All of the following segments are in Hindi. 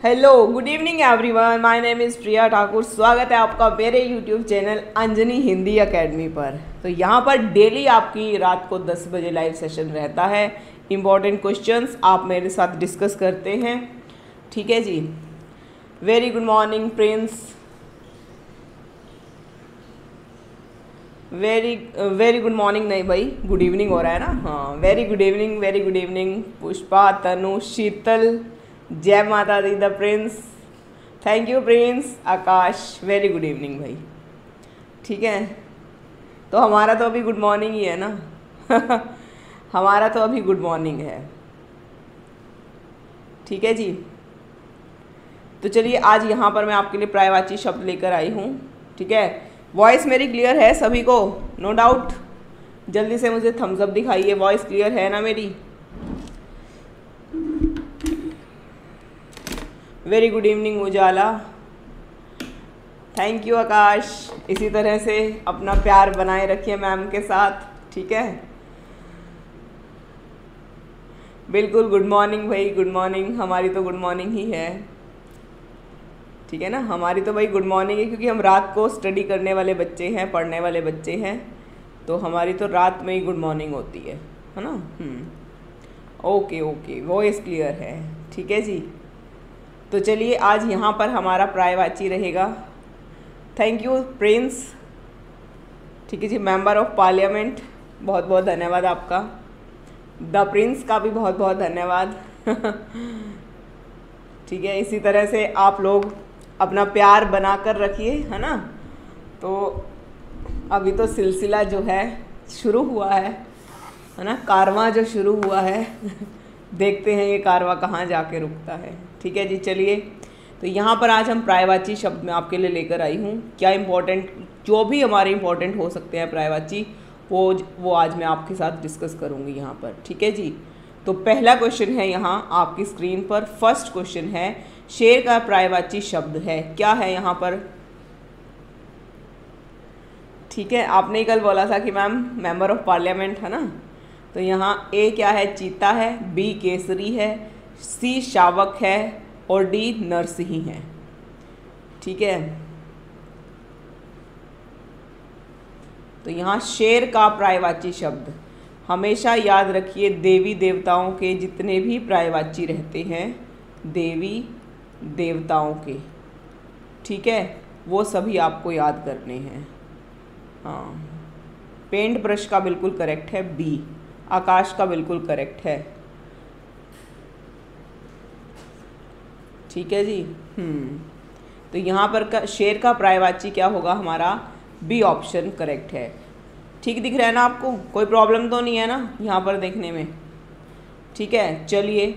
Hello good evening everyone, my name is Priya Thakur. स्वागत है आपका मेरे YouTube channel Anjani Hindi academy पर। तो यहाँ पर डेली आपकी रात को 10 बजे लाइव सेशन रहता है। इम्पॉर्टेंट क्वेश्चंस आप मेरे साथ डिस्कस करते हैं, ठीक है जी। Very good morning Prince, very good morning नहीं भाई, गुड इवनिंग हो रहा है ना। हाँ, very good evening Pushpa, Tanu, Sheetal, जय माता दी the Prince, thank you Prince, Akash, very good evening भाई। ठीक है, तो हमारा तो अभी गुड मॉर्निंग ही है ना। हमारा तो अभी गुड मॉर्निंग है, ठीक है जी। तो चलिए आज यहाँ पर मैं आपके लिए पर्यायवाची शब्द लेकर आई हूँ, ठीक है। वॉइस मेरी क्लियर है सभी को, नो डाउट। जल्दी से मुझे थम्स अप दिखाइए, वॉइस क्लियर है ना मेरी। Very good evening Ujala, thank you Akash. इसी तरह से अपना प्यार बनाए रखिए मैम के साथ, ठीक है। बिल्कुल गुड मॉर्निंग भाई, गुड मॉर्निंग। हमारी तो गुड मॉर्निंग ही है, ठीक है ना। हमारी तो भाई गुड मॉर्निंग है, क्योंकि हम रात को स्टडी करने वाले बच्चे हैं, पढ़ने वाले बच्चे हैं, तो हमारी तो रात में ही गुड मॉर्निंग होती है ना। ओके ओके, वॉइस क्लियर है, ठीक है जी। तो चलिए आज यहाँ पर हमारा पर्यायवाची रहेगा। थैंक यू प्रिंस, ठीक है जी। मेंबर ऑफ पार्लियामेंट, बहुत बहुत धन्यवाद आपका। द प्रिंस का भी बहुत बहुत धन्यवाद। ठीक है, इसी तरह से आप लोग अपना प्यार बना कर रखिए, है ना। तो अभी तो सिलसिला जो है शुरू हुआ है ना, कारवां जो शुरू हुआ है। देखते हैं ये कारवां कहाँ जाके रुकता है, ठीक है जी। चलिए, तो यहाँ पर आज हम पर्यायवाची शब्द में आपके लिए लेकर आई हूँ। क्या इम्पोर्टेंट, जो भी हमारे इम्पोर्टेंट हो सकते हैं पर्यायवाची, वो आज मैं आपके साथ डिस्कस करूँगी यहाँ पर, ठीक है जी। तो पहला क्वेश्चन है यहाँ आपकी स्क्रीन पर। फर्स्ट क्वेश्चन है, शेर का पर्यायवाची शब्द है, क्या है यहाँ पर। ठीक है, आपने ही कल बोला था कि मैम मेंबर ऑफ पार्लियामेंट है ना। तो यहाँ ए क्या है, चीता है, बी केसरी है, सी शावक है और डी नरसिंह है, ठीक है। तो यहाँ शेर का पर्यायवाची शब्द, हमेशा याद रखिए देवी देवताओं के जितने भी पर्यायवाची रहते हैं, देवी देवताओं के, ठीक है, वो सभी आपको याद करने हैं। हाँ, पेंट ब्रश का बिल्कुल करेक्ट है बी, आकाश का बिल्कुल करेक्ट है, ठीक है जी। तो यहाँ पर शेर का पर्यायवाची क्या होगा हमारा, बी ऑप्शन करेक्ट है। ठीक दिख रहा है ना आपको, कोई प्रॉब्लम तो नहीं है ना यहाँ पर देखने में, ठीक है। चलिए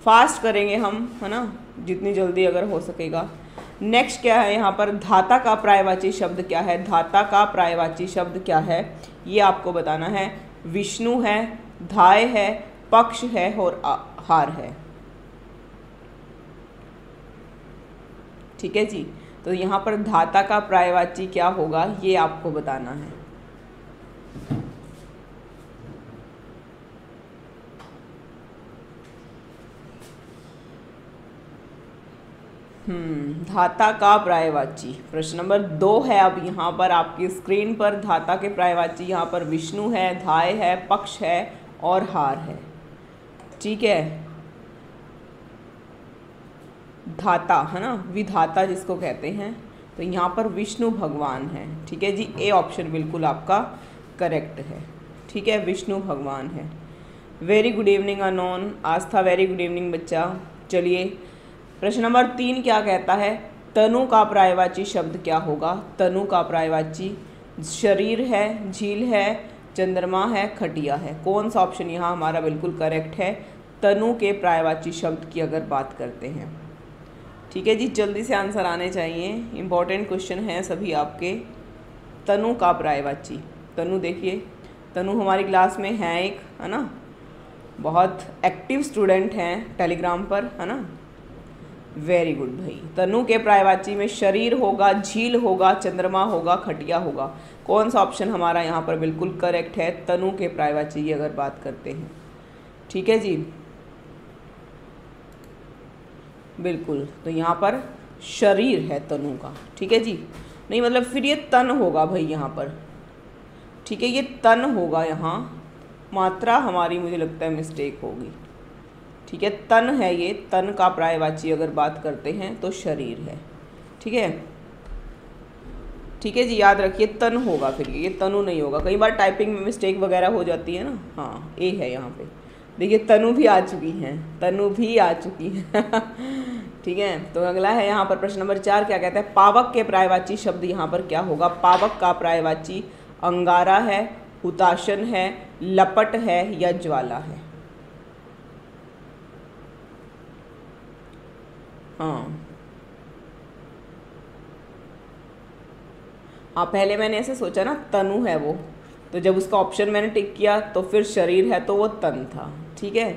फास्ट करेंगे हम, है ना, जितनी जल्दी अगर हो सकेगा। नेक्स्ट क्या है यहाँ पर, धाता का पर्यायवाची शब्द क्या है। धाता का पर्यायवाची शब्द क्या है ये आपको बताना है। विष्णु है, धाय है, पक्ष है और हार है, ठीक है जी। तो यहाँ पर धाता का पर्यायवाची क्या होगा ये आपको बताना है। धाता का पर्यायवाची, प्रश्न नंबर 2 है। अब यहाँ पर आपकी स्क्रीन पर धाता के पर्यायवाची यहाँ पर विष्णु है, धाय है, पक्ष है और हार है, ठीक है। धाता है ना, विधाता जिसको कहते हैं, तो यहाँ पर विष्णु भगवान है, ठीक है जी। ए ऑप्शन बिल्कुल आपका करेक्ट है, ठीक है, विष्णु भगवान है। वेरी गुड इवनिंग अनोन, आस्था, वेरी गुड इवनिंग बच्चा। चलिए प्रश्न नंबर 3 क्या कहता है, तनु का पर्यायवाची शब्द क्या होगा। तनु का पर्यायवाची शरीर है, झील है, चंद्रमा है, खटिया है। कौन सा ऑप्शन यहाँ हमारा बिल्कुल करेक्ट है तनु के पर्यायवाची शब्द की अगर बात करते हैं, ठीक है जी। जल्दी से आंसर आने चाहिए, इम्पॉर्टेंट क्वेश्चन है सभी आपके। तनु का पर्यायवाची, तनु देखिए, तनु हमारी क्लास में है एक, है ना, बहुत एक्टिव स्टूडेंट हैं टेलीग्राम पर, है ना। वेरी गुड भाई। तनु के पर्यायवाची में शरीर होगा, झील होगा, चंद्रमा होगा, खटिया होगा। कौन सा ऑप्शन हमारा यहाँ पर बिल्कुल करेक्ट है तनु के पर्यायवाची की अगर बात करते हैं, ठीक है जी। बिल्कुल, तो यहाँ पर शरीर है तनु का, ठीक है जी। नहीं मतलब फिर ये तन होगा भाई यहाँ पर, ठीक है, ये तन होगा यहाँ, मात्रा हमारी मुझे लगता है मिस्टेक होगी, ठीक है। तन है ये, तन का पर्यायवाची अगर बात करते हैं तो शरीर है, ठीक है, ठीक है जी। याद रखिए तन होगा, फिर ये तनु नहीं होगा। कई बार टाइपिंग में मिस्टेक वगैरह हो जाती है ना। हाँ, ए है यहाँ पे, देखिए तनु भी आ चुकी हैं, तनु भी आ चुकी हैं ठीक है। तो अगला है यहाँ पर प्रश्न नंबर 4, क्या कहता है, पावक के पर्यायवाची शब्द यहाँ पर क्या होगा। पावक का पर्यायवाची अंगारा है, हुताशन है, लपट है या ज्वाला है। हाँ पहले मैंने ऐसे सोचा ना, तनु है वो, तो जब उसका ऑप्शन मैंने टिक किया तो फिर शरीर है तो वो तन था, ठीक है।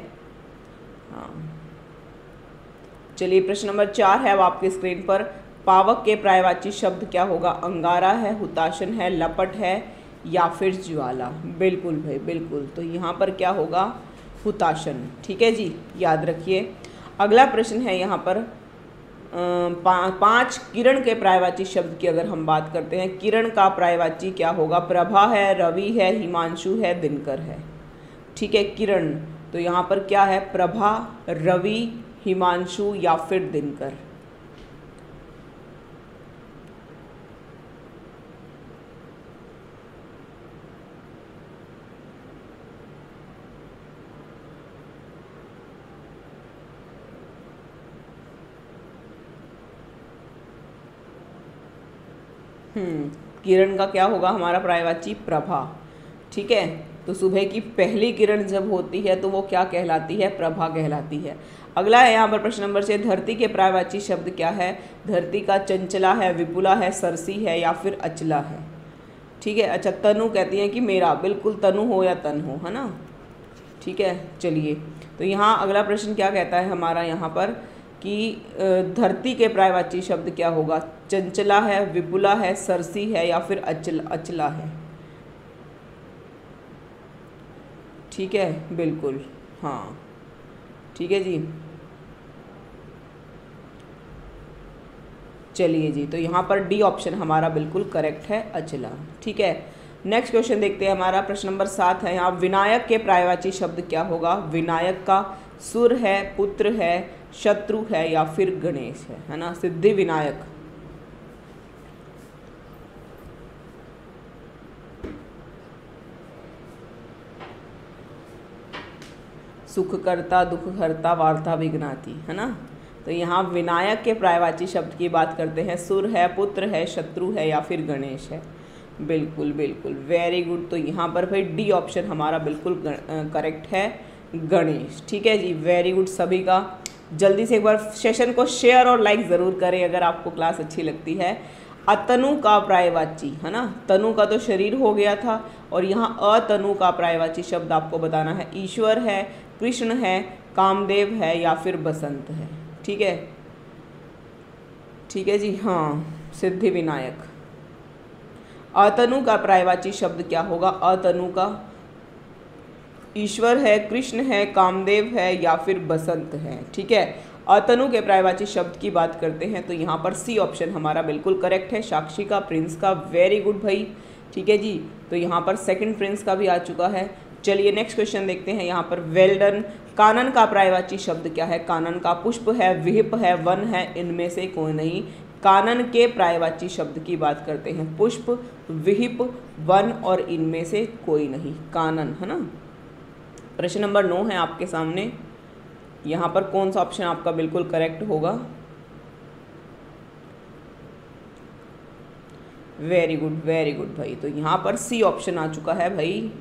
हाँ चलिए, प्रश्न नंबर 4 है अब आपके स्क्रीन पर। पावक के पर्यायवाची शब्द क्या होगा। अंगारा है, हुताशन है, लपट है या फिर ज्वाला। बिल्कुल भाई बिल्कुल, तो यहाँ पर क्या होगा, हुताशन, ठीक है जी, याद रखिए। अगला प्रश्न है यहाँ पर 5 किरण के पर्यायवाची शब्द की अगर हम बात करते हैं, किरण का पर्यायवाची क्या होगा। प्रभा है, रवि है, हिमांशु है, दिनकर है, ठीक है। किरण, तो यहाँ पर क्या है, प्रभा, रवि, हिमांशु या फिर दिनकर। किरण का क्या होगा हमारा पर्यायवाची, प्रभा, ठीक है। तो सुबह की पहली किरण जब होती है तो वो क्या कहलाती है, प्रभा कहलाती है। अगला है यहाँ पर प्रश्न नंबर 6, धरती के पर्यायवाची शब्द क्या है। धरती का चंचला है, विपुला है, सरसी है या फिर अचला है, ठीक है। अच्छा, तनु कहती हैं कि मेरा, बिल्कुल तनु हो या तन हो, है ना, ठीक है। चलिए, तो यहाँ अगला प्रश्न क्या कहता है हमारा यहाँ पर कि धरती के पर्यायवाची शब्द क्या होगा। चंचला है, विपुला है, सरसी है या फिर अचला है, ठीक है, बिल्कुल, हाँ, ठीक है जी। चलिए जी, तो यहाँ पर डी ऑप्शन हमारा बिल्कुल करेक्ट है, अचला, ठीक है। नेक्स्ट क्वेश्चन देखते हैं हमारा प्रश्न नंबर 7 है यहाँ, विनायक के पर्यायवाची शब्द क्या होगा। विनायक का सुर है, पुत्र है, शत्रु है या फिर गणेश है ना। सिद्धि विनायक, सुख करता, दुख हरता, वार्ता विघ्नाती, है ना। तो यहाँ विनायक के पर्यायवाची शब्द की बात करते हैं, सुर है, पुत्र है, शत्रु है या फिर गणेश है। बिल्कुल बिल्कुल, वेरी गुड। तो यहाँ पर भाई डी ऑप्शन हमारा बिल्कुल करेक्ट है, गणेश, ठीक है जी, वेरी गुड सभी का। जल्दी से एक बार सेशन को शेयर और लाइक ज़रूर करें अगर आपको क्लास अच्छी लगती है। अतनु का पर्यायवाची, है ना, तनु का तो शरीर हो गया था, और यहाँ अतनु का पर्यायवाची शब्द आपको बताना है। ईश्वर है, कृष्ण है, कामदेव है या फिर बसंत है, ठीक है, ठीक है जी, हाँ, सिद्धि विनायक। अतनु का पर्यायवाची शब्द क्या होगा। अतनु का ईश्वर है, कृष्ण है, कामदेव है या फिर बसंत है, ठीक है। अतनु के पर्यायवाची शब्द की बात करते हैं तो यहाँ पर सी ऑप्शन हमारा बिल्कुल करेक्ट है, साक्षी का, प्रिंस का, वेरी गुड भाई, ठीक है जी। तो यहाँ पर सेकंड प्रिंस का भी आ चुका है। चलिए नेक्स्ट क्वेश्चन देखते हैं यहाँ पर, वेल डन। कानन का पर्यायवाची शब्द क्या है। कानन का पुष्प है, विहिप है, वन है, इनमें से कोई नहीं। कानन के पर्यायवाची शब्द की बात करते हैं, पुष्प, विहिप, वन और इनमें से कोई नहीं, कानन, है ना। प्रश्न नंबर 9 है आपके सामने, यहाँ पर कौन सा ऑप्शन आपका बिल्कुल करेक्ट होगा। वेरी गुड भाई, तो यहाँ पर सी ऑप्शन आ चुका है भाई।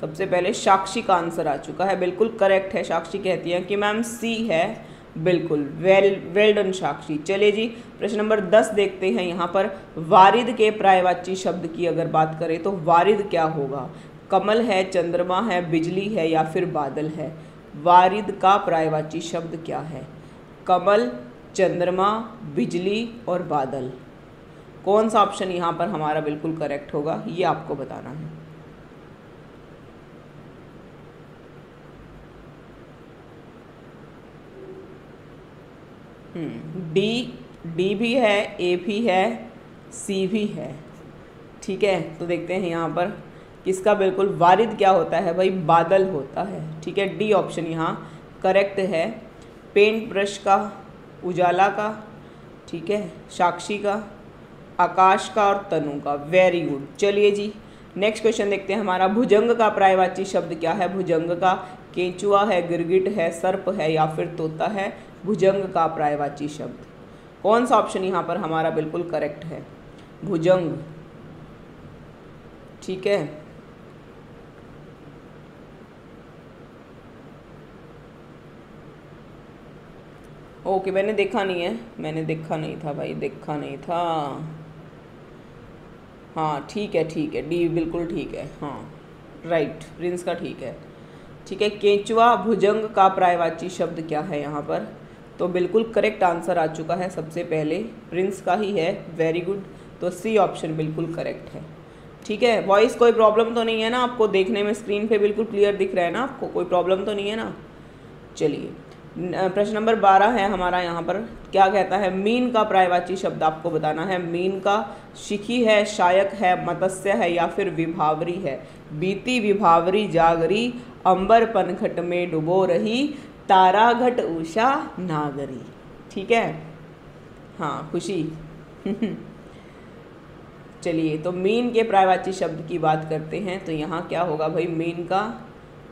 सबसे पहले साक्षी का आंसर आ चुका है, बिल्कुल करेक्ट है। साक्षी कहती है कि मैम सी है, बिल्कुल, वेल डन साक्षी। चलिए जी, प्रश्न नंबर 10 देखते हैं यहाँ पर, वारिद के पर्यायवाची शब्द की अगर बात करें तो वारिद क्या होगा। कमल है, चंद्रमा है, बिजली है या फिर बादल है। वारिद का पर्यायवाची शब्द क्या है। कमल, चंद्रमा, बिजली और बादल, कौन सा ऑप्शन यहाँ पर हमारा बिल्कुल करेक्ट होगा, ये आपको बताना है। डी भी है, ए भी है, सी भी है। ठीक है, तो देखते हैं यहाँ पर किसका बिल्कुल वारिद क्या होता है भाई, बादल होता है। ठीक है, डी ऑप्शन यहाँ करेक्ट है। पेंट ब्रश का, उजाला का, ठीक है, साक्षी का, आकाश का और तनु का। Very good. चलिए जी नेक्स्ट क्वेश्चन देखते हैं हमारा। भुजंग का पर्यायवाची शब्द क्या है? भुजंग का केंचुआ है, गिरगिट है, सर्प है या फिर तोता है। भुजंग का पर्यायवाची शब्द कौन सा ऑप्शन यहाँ पर हमारा बिल्कुल करेक्ट है? भुजंग। ठीक है, ओके, मैंने देखा नहीं है, मैंने देखा नहीं था भाई, देखा नहीं था। हाँ ठीक है, ठीक है, डी बिल्कुल ठीक है। हाँ राइट, प्रिंस का ठीक है। ठीक है, केंचुआ भुजंग का पर्यायवाची शब्द क्या है यहाँ पर? तो बिल्कुल करेक्ट आंसर आ चुका है, सबसे पहले प्रिंस का ही है। वेरी गुड, तो सी ऑप्शन बिल्कुल करेक्ट है। ठीक है, वॉइस कोई प्रॉब्लम तो नहीं है ना आपको? देखने में स्क्रीन पे बिल्कुल क्लियर दिख रहा है ना आपको? कोई प्रॉब्लम तो नहीं है ना? चलिए प्रश्न नंबर 12 है हमारा। यहाँ पर क्या कहता है? मीन का पर्यायवाची शब्द आपको बताना है। मीन का शिखी है, शायक है, मत्स्य है या फिर विभावरी है। बीती विभावरी जागरी, अंबर पनघट में डुबो रही, तारा घट उषा नागरी। ठीक है, हाँ खुशी। चलिए, तो मीन के पर्यायवाची शब्द की बात करते हैं, तो यहाँ क्या होगा भाई? मीन का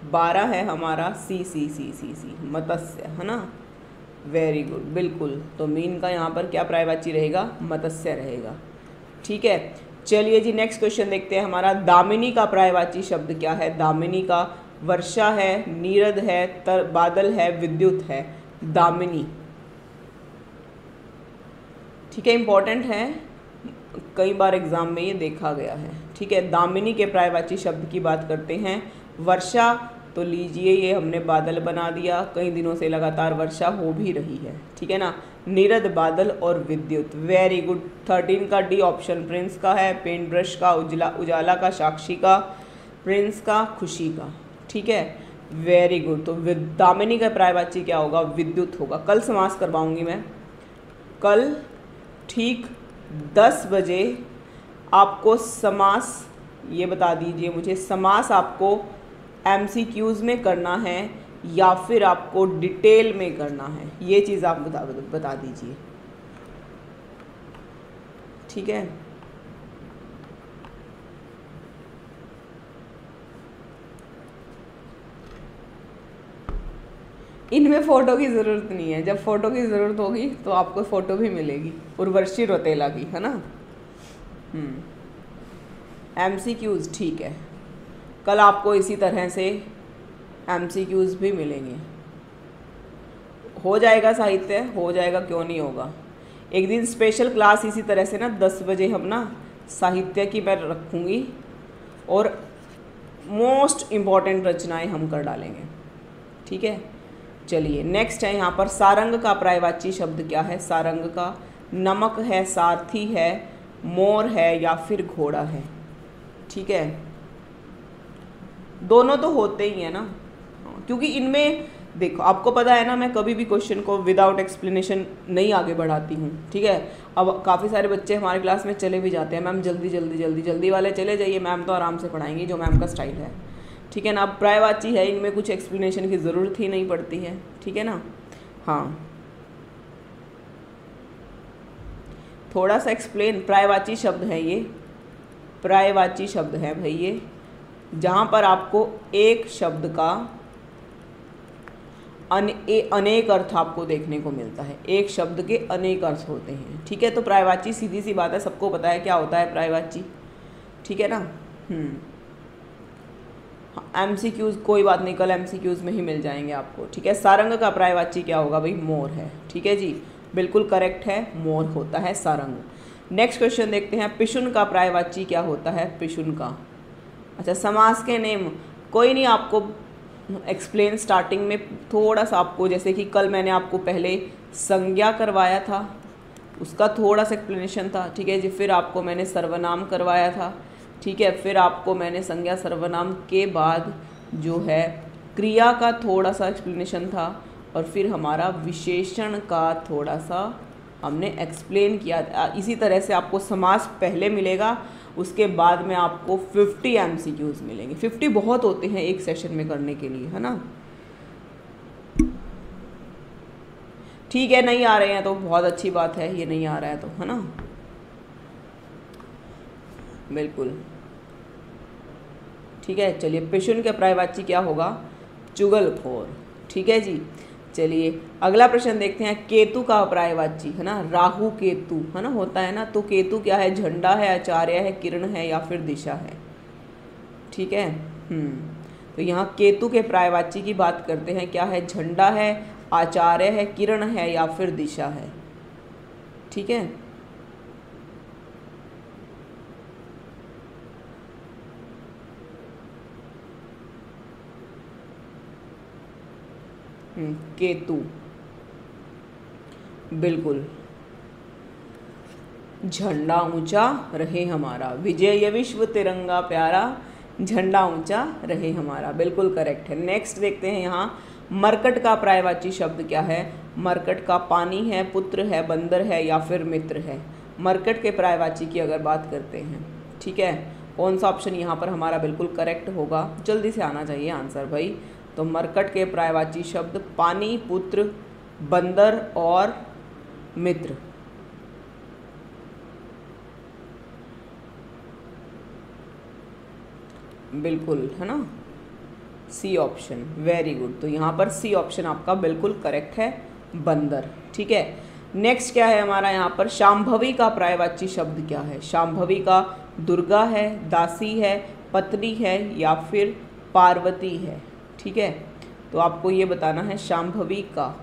12 है हमारा, सी सी सी सी सी, मत्स्य, है ना? वेरी गुड, बिल्कुल। तो मीन का यहाँ पर क्या पर्यायवाची रहेगा? मत्स्य रहेगा। ठीक है, चलिए जी नेक्स्ट क्वेश्चन देखते हैं हमारा। दामिनी का पर्यायवाची शब्द क्या है? दामिनी का वर्षा है, नीरद है, बादल है, विद्युत है। दामिनी, ठीक है, इंपॉर्टेंट है, कई बार एग्जाम में ये देखा गया है। ठीक है, दामिनी के पर्यायवाची शब्द की बात करते हैं। वर्षा, तो लीजिए ये हमने बादल बना दिया, कई दिनों से लगातार वर्षा हो भी रही है। ठीक है ना? नीरद, बादल और विद्युत। Very good. 13 का डी ऑप्शन प्रिंस का है। पेंट ब्रश का, उजाला का, साक्षी का, प्रिंस का, खुशी का। ठीक है, वेरी गुड। तो दामिनी का पर्यायवाची क्या होगा? विद्युत होगा। कल समास करवाऊंगी मैं, कल ठीक 10 बजे आपको समास, ये बता दीजिए मुझे, समास आपको MCQs में करना है या फिर आपको डिटेल में करना है, ये चीज़ आप बता दीजिए। ठीक है, इनमें फ़ोटो की ज़रूरत नहीं है, जब फ़ोटो की ज़रूरत होगी तो आपको फ़ोटो भी मिलेगी, उर्वशी रौतेला की, है ना? MCQs, ठीक है, कल आपको इसी तरह से MCQs भी मिलेंगे। हो जाएगा साहित्य, हो जाएगा, क्यों नहीं होगा। एक दिन स्पेशल क्लास इसी तरह से ना 10 बजे हम ना साहित्य की मैं रखूँगी और मोस्ट इम्पॉर्टेंट रचनाएं हम कर डालेंगे। ठीक है, चलिए नेक्स्ट है यहाँ पर। सारंग का पर्यायवाची शब्द क्या है? सारंग का नमक है, सारथी है, मोर है या फिर घोड़ा है। ठीक है, दोनों तो होते ही हैं ना, क्योंकि इनमें देखो आपको पता है ना, मैं कभी भी क्वेश्चन को विदाउट एक्सप्लेनेशन नहीं आगे बढ़ाती हूँ। ठीक है, अब काफ़ी सारे बच्चे हमारे क्लास में चले भी जाते हैं, मैम जल्दी जल्दी जल्दी जल्दी वाले चले जाइए, मैम तो आराम से पढ़ाएंगी, जो मैम का स्टाइल है। ठीक है ना? अब पर्यायवाची है, इनमें कुछ एक्सप्लेनेशन की ज़रूरत ही नहीं पड़ती है। ठीक है ना? हाँ, थोड़ा सा एक्सप्लेन। पर्यायवाची शब्द है ये, पर्यायवाची शब्द है भाई ये, जहाँ पर आपको एक शब्द का अनेक अर्थ आपको देखने को मिलता है। एक शब्द के अनेक अर्थ होते हैं। ठीक है, तो पर्यायवाची सीधी सी बात है, सबको पता है क्या होता है पर्यायवाची। ठीक है ना? MCQs कोई बात नहीं, कल MCQs में ही मिल जाएंगे आपको। ठीक है, सारंग का पर्यायवाची क्या होगा भाई? मोर है। ठीक है जी, बिल्कुल करेक्ट है, मोर होता है सारंग। नेक्स्ट क्वेश्चन देखते हैं। पिशुन का पर्यायवाची क्या होता है? पिशुन का, अच्छा, समास के नेम कोई नहीं, आपको एक्सप्लेन स्टार्टिंग में थोड़ा सा आपको, जैसे कि कल मैंने आपको पहले संज्ञा करवाया था, उसका थोड़ा सा एक्सप्लेनेशन था। ठीक है जी, फिर आपको मैंने सर्वनाम करवाया था। ठीक है, फिर आपको मैंने संज्ञा सर्वनाम के बाद जो है क्रिया का थोड़ा सा एक्सप्लेनेशन था, और फिर हमारा विशेषण का थोड़ा सा हमने एक्सप्लेन किया। इसी तरह से आपको समास पहले मिलेगा, उसके बाद में आपको 50 MCQs मिलेंगे। 50 बहुत होते हैं एक सेशन में करने के लिए, है ना। ठीक है, नहीं आ रहे हैं तो बहुत अच्छी बात है, ये नहीं आ रहा है तो, है ना, बिल्कुल ठीक है। चलिए, पिशुन का पर्यायवाची क्या होगा? चुगलखोर। ठीक है जी। चलिए अगला प्रश्न देखते हैं। केतु का पर्यायवाची, है ना, राहु केतु, है ना, होता है ना। तो केतु क्या है? झंडा है, आचार्य है, किरण है या फिर दिशा है। ठीक है। तो यहाँ केतु के पर्यायवाची की बात करते हैं। क्या है? झंडा है, आचार्य है, किरण है या फिर दिशा है। ठीक है। केतु, बिल्कुल, झंडा ऊंचा रहे हमारा, विजय विश्व तिरंगा प्यारा, झंडा ऊंचा रहे हमारा, बिल्कुल करेक्ट है। नेक्स्ट देखते हैं यहाँ मरकट का पर्यायवाची शब्द क्या है? मरकट का पानी है, पुत्र है, बंदर है या फिर मित्र है। मरकट के पर्यायवाची की अगर बात करते हैं, ठीक है, कौन सा ऑप्शन यहाँ पर हमारा बिल्कुल करेक्ट होगा? जल्दी से आना चाहिए आंसर भाई। तो मरकट के पर्यायवाची शब्द पानी, पुत्र, बंदर और मित्र। बिल्कुल, है ना, सी ऑप्शन, वेरी गुड। तो यहाँ पर सी ऑप्शन आपका बिल्कुल करेक्ट है, बंदर। ठीक है। नेक्स्ट क्या है हमारा यहाँ पर? शांभवी का पर्यायवाची शब्द क्या है? शांभवी का दुर्गा है, दासी है, पत्नी है या फिर पार्वती है। ठीक है। तो आपको ये बताना है शांभवी का।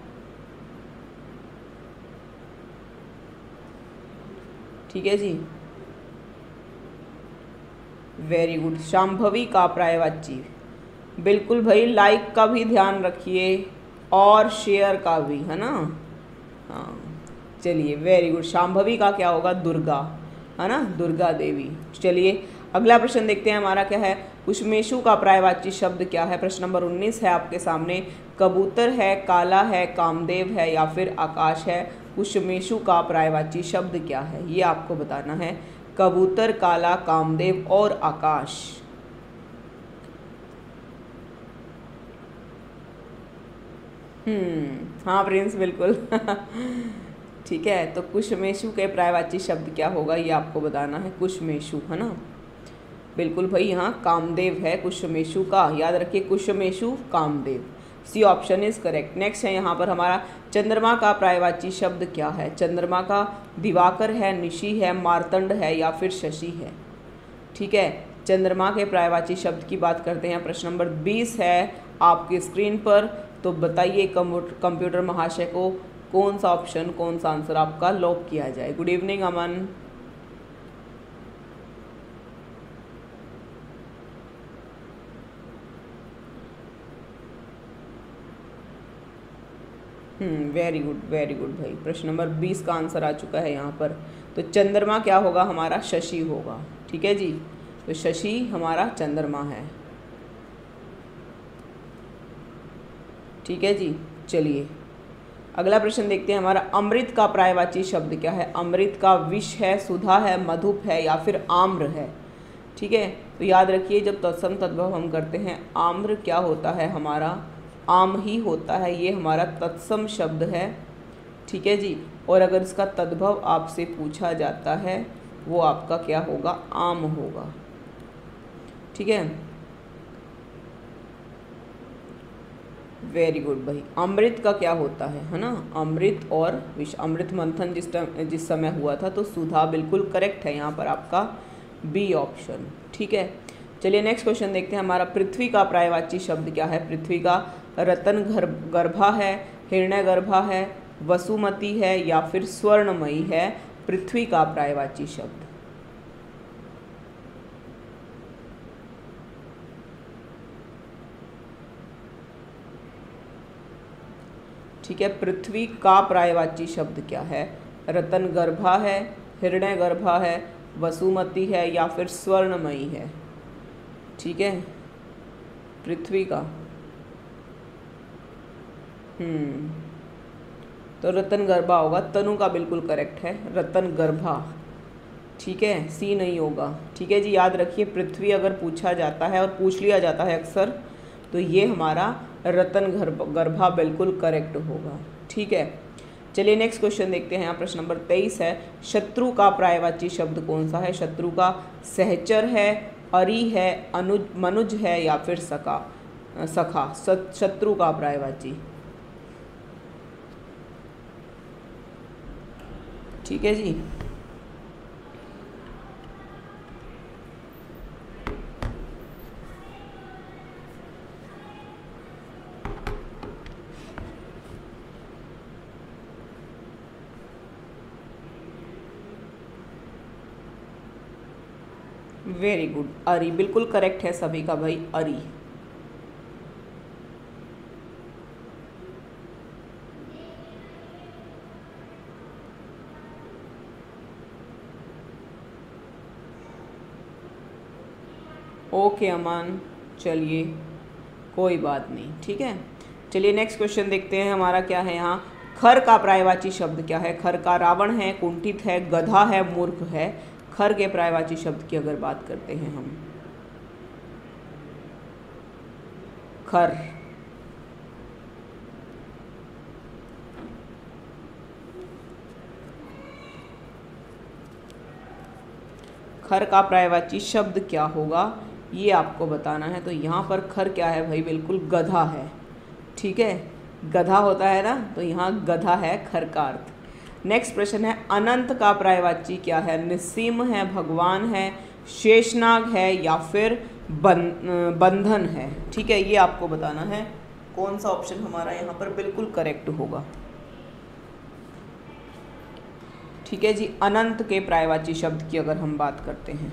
ठीक है जी, वेरी गुड। शांभवी का पर्यायवाची, बिल्कुल भाई, लाइक का भी ध्यान रखिए और शेयर का भी, है ना। हाँ, चलिए, वेरी गुड। शांभवी का क्या होगा? दुर्गा, है ना, दुर्गा देवी। चलिए अगला प्रश्न देखते हैं, हमारा क्या है? कुशमेशु का पर्यायवाची शब्द क्या है? प्रश्न नंबर 19 है आपके सामने। कबूतर है, काला है, कामदेव है या फिर आकाश है। कुशमेशु का पर्यायवाची शब्द क्या है? ये आपको बताना है। कबूतर, काला, कामदेव और आकाश। हाँ प्रिंस, बिल्कुल ठीक है। तो कुशमेशु के पर्यायवाची शब्द क्या होगा, ये आपको बताना है। कुशमेशु, है ना, बिल्कुल भाई, यहाँ कामदेव है कुशमेशु का, याद रखिए, कुशमेशु Kamdev. C option is correct. Next है यहाँ पर हमारा चंद्रमा का पर्यायवाची शब्द क्या है? चंद्रमा का दिवाकर है, निशि है, मार्तंड है या फिर शशि है। ठीक है। चंद्रमा के पर्यायवाची शब्द की बात करते हैं। प्रश्न नंबर 20 है आपकी स्क्रीन पर। तो बताइए कंप्यूटर महाशय को कौन सा ऑप्शन, कौन सा आंसर आपका लॉक किया जाए। गुड इवनिंग अमन। वेरी गुड, वेरी गुड भाई। प्रश्न नंबर 20 का आंसर आ चुका है यहाँ पर। तो चंद्रमा क्या होगा हमारा? शशि होगा। ठीक है जी। तो शशि हमारा चंद्रमा है। ठीक है जी। चलिए अगला प्रश्न देखते हैं, हमारा अमृत का पर्यायवाची शब्द क्या है? अमृत का विष है, सुधा है, मधुप है या फिर आम्र है। ठीक है। तो याद रखिए, जब तत्सम तद्भव हम करते हैं, आम्र क्या होता है हमारा? आम ही होता है, ये हमारा तत्सम शब्द है। ठीक है जी। और अगर इसका तद्भव आपसे पूछा जाता है, वो आपका क्या होगा? आम होगा। ठीक है, वेरी गुड भाई। अमृत का क्या होता है ना? अमृत और विष। अमृत मंथन जिस समय हुआ था, तो सुधा बिल्कुल करेक्ट है यहाँ पर आपका बी ऑप्शन। ठीक है। चलिए नेक्स्ट क्वेश्चन देखते हैं, हमारा पृथ्वी का पर्यायवाची शब्द क्या है? पृथ्वी का रतन गर्भा है, हिरण्य गर्भा है, वसुमती है या फिर स्वर्णमयी है। पृथ्वी का पर्यायवाची शब्द। ठीक है, पृथ्वी का पर्यायवाची शब्द क्या है? रतन गर्भा है, हिरण्य गर्भा है, वसुमती है या फिर स्वर्णमयी है। ठीक है, पृथ्वी का तो रतन गर्भा होगा, तनु का बिल्कुल करेक्ट है, रतन गर्भा। ठीक है, सी नहीं होगा। ठीक है जी, याद रखिए पृथ्वी अगर पूछा जाता है और पूछ लिया जाता है अक्सर, तो ये हमारा रतन गर्भा बिल्कुल करेक्ट होगा। ठीक है, चलिए नेक्स्ट क्वेश्चन देखते हैं। यहाँ प्रश्न नंबर 23 है, शत्रु का पर्यायवाची शब्द कौन सा है? शत्रु का सहचर है, अरि है, अनुज मनुज है या फिर सखा। शत्रु का पर्यायवाची। ठीक है जी, वेरी गुड, अरि बिल्कुल करेक्ट है सभी का भाई, अरि। ओके अमान, चलिए कोई बात नहीं। ठीक है, चलिए नेक्स्ट क्वेश्चन देखते हैं। हमारा क्या है यहाँ, खर का पर्यायवाची शब्द क्या है? खर का रावण है, कुंठित है, गधा है, मूर्ख है। खर के पर्यायवाची शब्द की अगर बात करते हैं हम, खर। खर का पर्यायवाची शब्द क्या होगा, ये आपको बताना है। तो यहाँ पर खर क्या है भाई? बिल्कुल गधा है। ठीक है, गधा होता है ना, तो यहाँ गधा है खर का अर्थ। नेक्स्ट प्रश्न है, अनंत का पर्यायवाची क्या है? निस्सीम है, भगवान है, शेषनाग है या फिर बंधन है। ठीक है, ये आपको बताना है कौन सा ऑप्शन हमारा यहाँ पर बिल्कुल करेक्ट होगा। ठीक है जी, अनंत के पर्यायवाची शब्द की अगर हम बात करते हैं,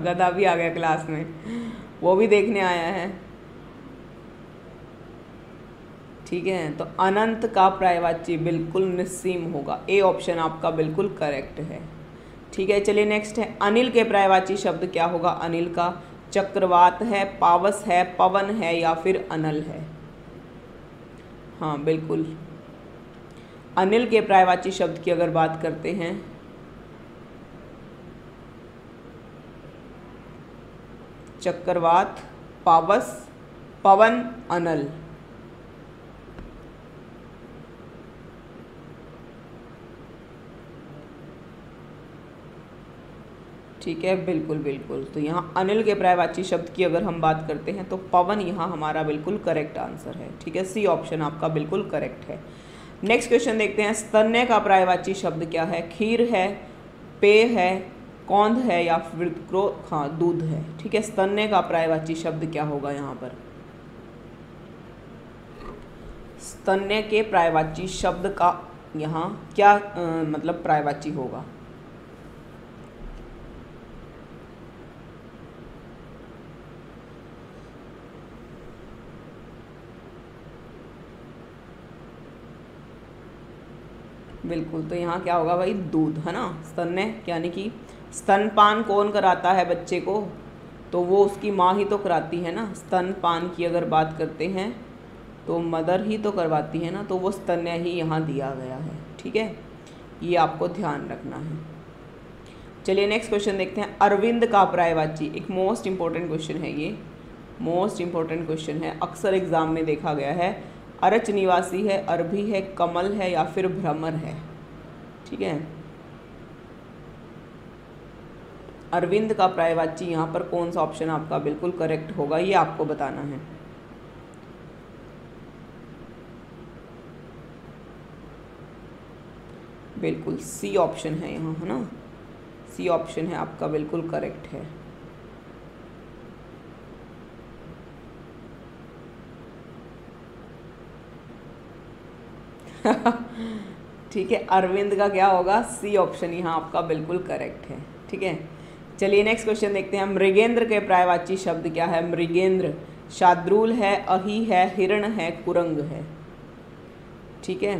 गधा भी आ गया क्लास में, वो भी देखने आया है। ठीक है, तो अनंत का पर्यायवाची बिल्कुल निस्सीम होगा। ए ऑप्शन आपका बिल्कुल करेक्ट है। ठीक है, चलिए नेक्स्ट है, अनिल के पर्यायवाची शब्द क्या होगा? अनिल का चक्रवात है, पावस है, पवन है या फिर अनल है। हाँ बिल्कुल, अनिल के पर्यायवाची शब्द की अगर बात करते हैं, चक्रवात, पावस, पवन, अनल। ठीक है, बिल्कुल बिल्कुल। तो यहाँ अनिल के पर्यायवाची शब्द की अगर हम बात करते हैं तो पवन यहाँ हमारा बिल्कुल करेक्ट आंसर है। ठीक है, सी ऑप्शन आपका बिल्कुल करेक्ट है। नेक्स्ट क्वेश्चन देखते हैं, स्तन्य का पर्यायवाची शब्द क्या है? खीर है, पेय है, कौंध है या फिर हाँ दूध है। ठीक है, स्तन्य का पर्यायवाची शब्द क्या होगा यहाँ पर? स्तन्य के पर्यायवाची शब्द का यहाँ क्या मतलब पर्यायवाची होगा? बिल्कुल, तो यहाँ क्या होगा भाई? दूध, है ना। स्तन्य यानी कि स्तनपान कौन कराता है बच्चे को? तो वो उसकी माँ ही तो कराती है ना। स्तनपान की अगर बात करते हैं तो मदर ही तो करवाती है ना, तो वो स्तन्य ही यहाँ दिया गया है। ठीक है, ये आपको ध्यान रखना है। चलिए नेक्स्ट क्वेश्चन देखते हैं, अरविंद का पर्यायवाची। एक मोस्ट इम्पोर्टेंट क्वेश्चन है ये, मोस्ट इम्पोर्टेंट क्वेश्चन है, अक्सर एग्जाम में देखा गया है। अरच निवासी है, अरबी है, कमल है या फिर भ्रमर है। ठीक है, अरविंद का पर्यायवाची यहाँ पर कौन सा ऑप्शन आपका बिल्कुल करेक्ट होगा, ये आपको बताना है। बिल्कुल सी ऑप्शन है यहाँ, है ना। सी ऑप्शन है आपका बिल्कुल करेक्ट है। ठीक है, अरविंद का क्या होगा? सी ऑप्शन यहाँ आपका बिल्कुल करेक्ट है। ठीक है, चलिए नेक्स्ट क्वेश्चन देखते हैं, मृगेंद्र के पर्यायवाची शब्द क्या है? मृगेंद्र शार्दूल है, अहि है, हिरण है, कुरंग है। ठीक है,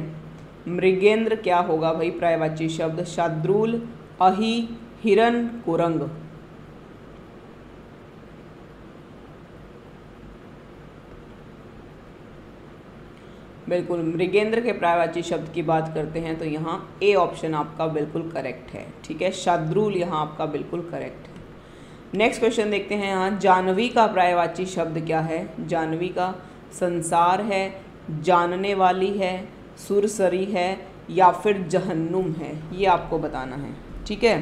मृगेंद्र क्या होगा भाई पर्यायवाची शब्द? शार्दूल, अहि, हिरण, कुरंग। बिल्कुल मृगेंद्र के पर्यायवाची शब्द की बात करते हैं तो यहाँ ए ऑप्शन आपका बिल्कुल करेक्ट है। ठीक है, शार्दूल यहाँ आपका बिल्कुल करेक्ट है। नेक्स्ट क्वेश्चन देखते हैं। यहाँ जानवी का पर्यायवाची शब्द क्या है? जानवी का संसार है, जानने वाली है, सुरसरी है या फिर जहन्नुम है, ये आपको बताना है। ठीक है,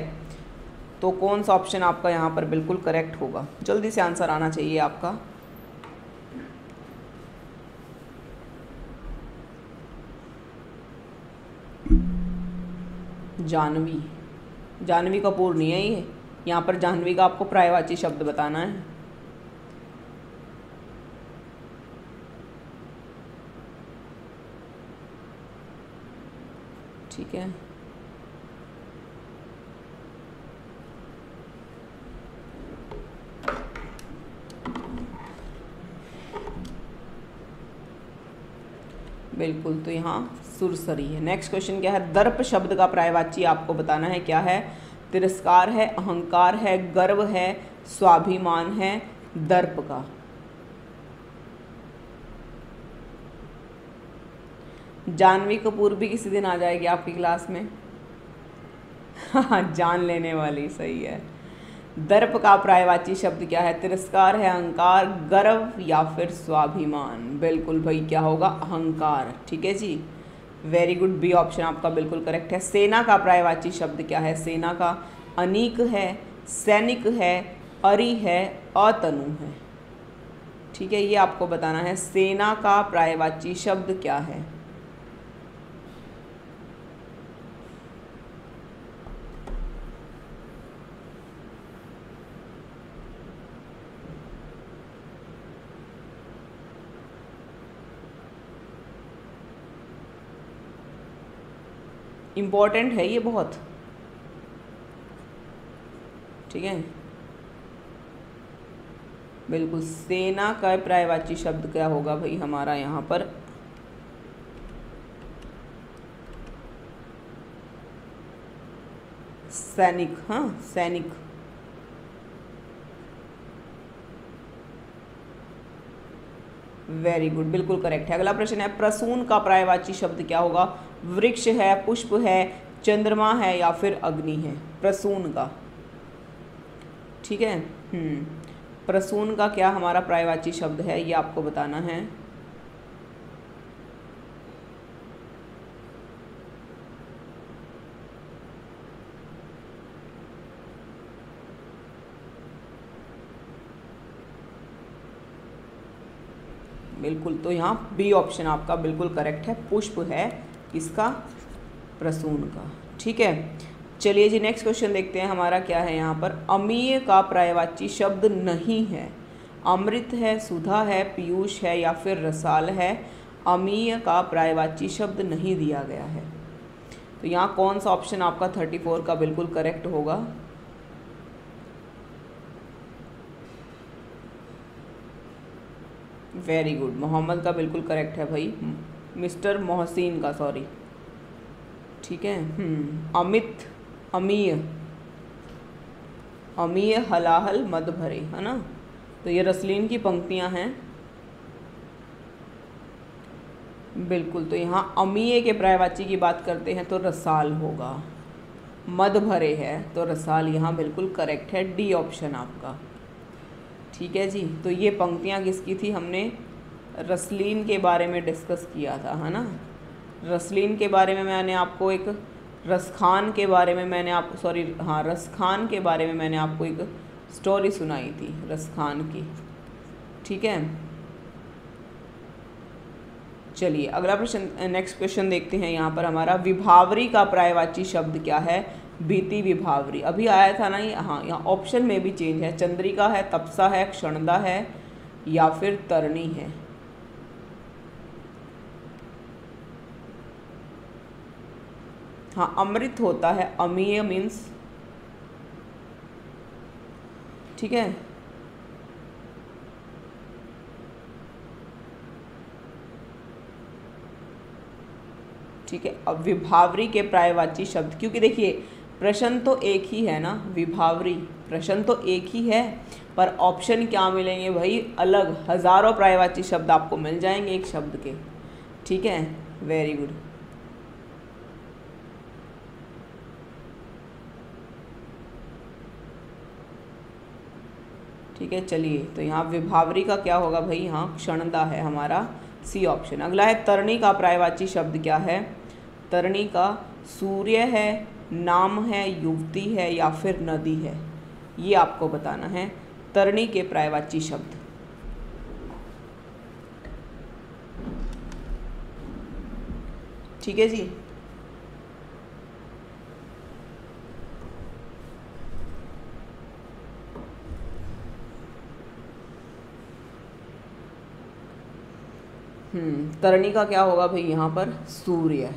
तो कौन सा ऑप्शन आपका यहाँ पर बिल्कुल करेक्ट होगा? जल्दी से आंसर आना चाहिए आपका। जानवी, जानवी कपूर नहीं है ये, यहाँ पर जानवी का आपको पर्यायवाची शब्द बताना है। ठीक है, बिल्कुल, तो यहाँ सुरसरी है। नेक्स्ट क्वेश्चन क्या है? दर्प शब्द का पर्यायवाची आपको बताना है। क्या है? तिरस्कार है, अहंकार है, गर्व है, स्वाभिमान है, दर्प का। जानवी कपूर भी किसी दिन आ जाएगी आपकी क्लास में। जान लेने वाली, सही है। दर्प का पर्यायवाची शब्द क्या है? तिरस्कार है, अहंकार, गर्व या फिर स्वाभिमान। बिल्कुल भाई, क्या होगा? अहंकार। ठीक है जी, वेरी गुड, बी ऑप्शन आपका बिल्कुल करेक्ट है। सेना का पर्यायवाची शब्द क्या है? सेना का अनीक है, सैनिक है, अरि है, अतनु है। ठीक है, ये आपको बताना है। सेना का पर्यायवाची शब्द क्या है? इम्पोर्टेंट है ये बहुत। ठीक है, बिल्कुल, सेना का पर्यायवाची शब्द क्या होगा भाई हमारा यहाँ पर? सैनिक। हाँ, सैनिक। वेरी गुड, बिल्कुल करेक्ट है। अगला प्रश्न है, प्रसून का पर्यायवाची शब्द क्या होगा? वृक्ष है, पुष्प है, चंद्रमा है या फिर अग्नि है? प्रसून का। ठीक है, प्रसून का क्या हमारा पर्यायवाची शब्द है, ये आपको बताना है। बिल्कुल, तो यहाँ बी ऑप्शन आपका बिल्कुल करेक्ट है। पुष्प है इसका, प्रसून का। ठीक है, चलिए जी नेक्स्ट क्वेश्चन देखते हैं। हमारा क्या है यहाँ पर? अमीय का पर्यायवाची शब्द नहीं है। अमृत है, सुधा है, पीयूष है या फिर रसाल है। अमीय का पर्यायवाची शब्द नहीं दिया गया है, तो यहाँ कौन सा ऑप्शन आपका 34 का बिल्कुल करेक्ट होगा? वेरी गुड, मोहम्मद का बिल्कुल करेक्ट है भाई, मिस्टर मोहसिन का, सॉरी। ठीक है, अमित, अमीय, अमीय, हलाहल, मद भरे, है ना? तो ये रसलीन की पंक्तियां हैं। बिल्कुल, तो यहाँ अमीय के पर्यायवाची की बात करते हैं तो रसाल होगा। मद भरे है तो रसाल यहाँ बिल्कुल करेक्ट है, डी ऑप्शन आपका। ठीक है जी, तो ये पंक्तियाँ किसकी थी? हमने रसलीन के बारे में डिस्कस किया था, है ना? रसलीन के बारे में मैंने आपको एक, रसखान के बारे में मैंने आपको, सॉरी हाँ, रसखान के बारे में मैंने आपको एक स्टोरी सुनाई थी, रसखान की। ठीक है, चलिए अगला प्रश्न, नेक्स्ट क्वेश्चन देखते हैं। यहाँ पर हमारा विभावरी का पर्यायवाची शब्द क्या है? बीती विभावरी, अभी आया था ना ये। हाँ, यहाँ ऑप्शन में भी चेंज है। चंद्रिका है, तपसा है, क्षणदा है या फिर तरणी है। हाँ, अमृत होता है, अमीय मीन्स। ठीक है, ठीक है। अब विभावरी के पर्यायवाची शब्द, क्योंकि देखिए प्रश्न तो एक ही है ना, विभावरी प्रश्न तो एक ही है, पर ऑप्शन क्या मिलेंगे भाई? अलग, हजारों पर्यायवाची शब्द आपको मिल जाएंगे एक शब्द के। ठीक है, वेरी गुड। ठीक है, चलिए तो यहाँ विभावरी का क्या होगा भाई, यहाँ क्षणदा है हमारा सी ऑप्शन। अगला है तरणी का पर्यायवाची शब्द क्या है। तरणी का सूर्य है, नाम है, युवती है या फिर नदी है, ये आपको बताना है तरणी के पर्यायवाची शब्द। ठीक है जी, तरणी का क्या होगा भाई यहाँ पर, सूर्य।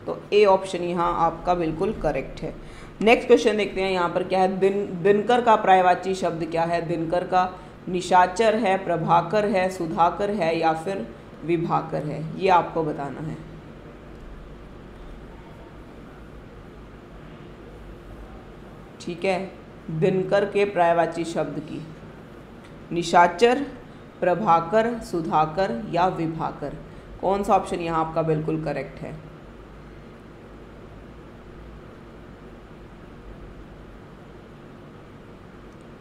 तो ए ऑप्शन यहाँ आपका बिल्कुल करेक्ट है। नेक्स्ट क्वेश्चन देखते हैं यहाँ पर क्या है। दिनकर का पर्यायवाची शब्द क्या है। दिनकर का निशाचर है, प्रभाकर है, सुधाकर है या फिर विभाकर है, ये आपको बताना है। ठीक है, दिनकर के पर्यायवाची शब्द की निशाचर, प्रभाकर, सुधाकर या विभाकर, कौन सा ऑप्शन यहाँ आपका बिल्कुल करेक्ट है।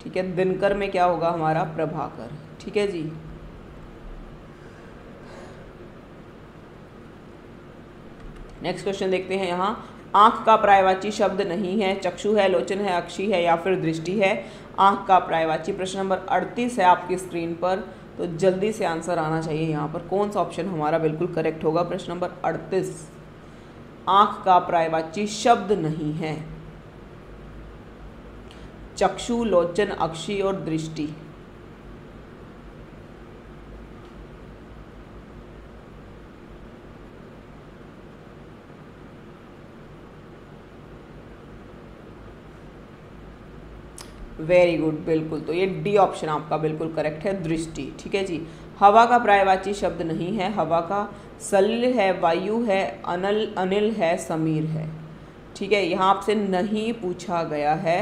ठीक है, दिनकर में क्या होगा हमारा, प्रभाकर। ठीक है जी, नेक्स्ट क्वेश्चन देखते हैं यहाँ। आँख का पर्यायवाची शब्द नहीं है, चक्षु है, लोचन है, अक्षी है या फिर दृष्टि है। आँख का पर्यायवाची प्रश्न नंबर 38 है आपकी स्क्रीन पर, तो जल्दी से आंसर आना चाहिए यहाँ पर। कौन सा ऑप्शन हमारा बिल्कुल करेक्ट होगा। प्रश्न नंबर 38, आँख का पर्यायवाची शब्द नहीं है, चक्षु, लोचन, अक्षी और दृष्टि। वेरी गुड, बिल्कुल, तो ये डी ऑप्शन आपका बिल्कुल करेक्ट है, दृष्टि। ठीक है जी। हवा का पर्यायवाची शब्द नहीं है। हवा का सलिल है, वायु है, अनिल है, समीर है। ठीक है, यहाँ आपसे नहीं पूछा गया है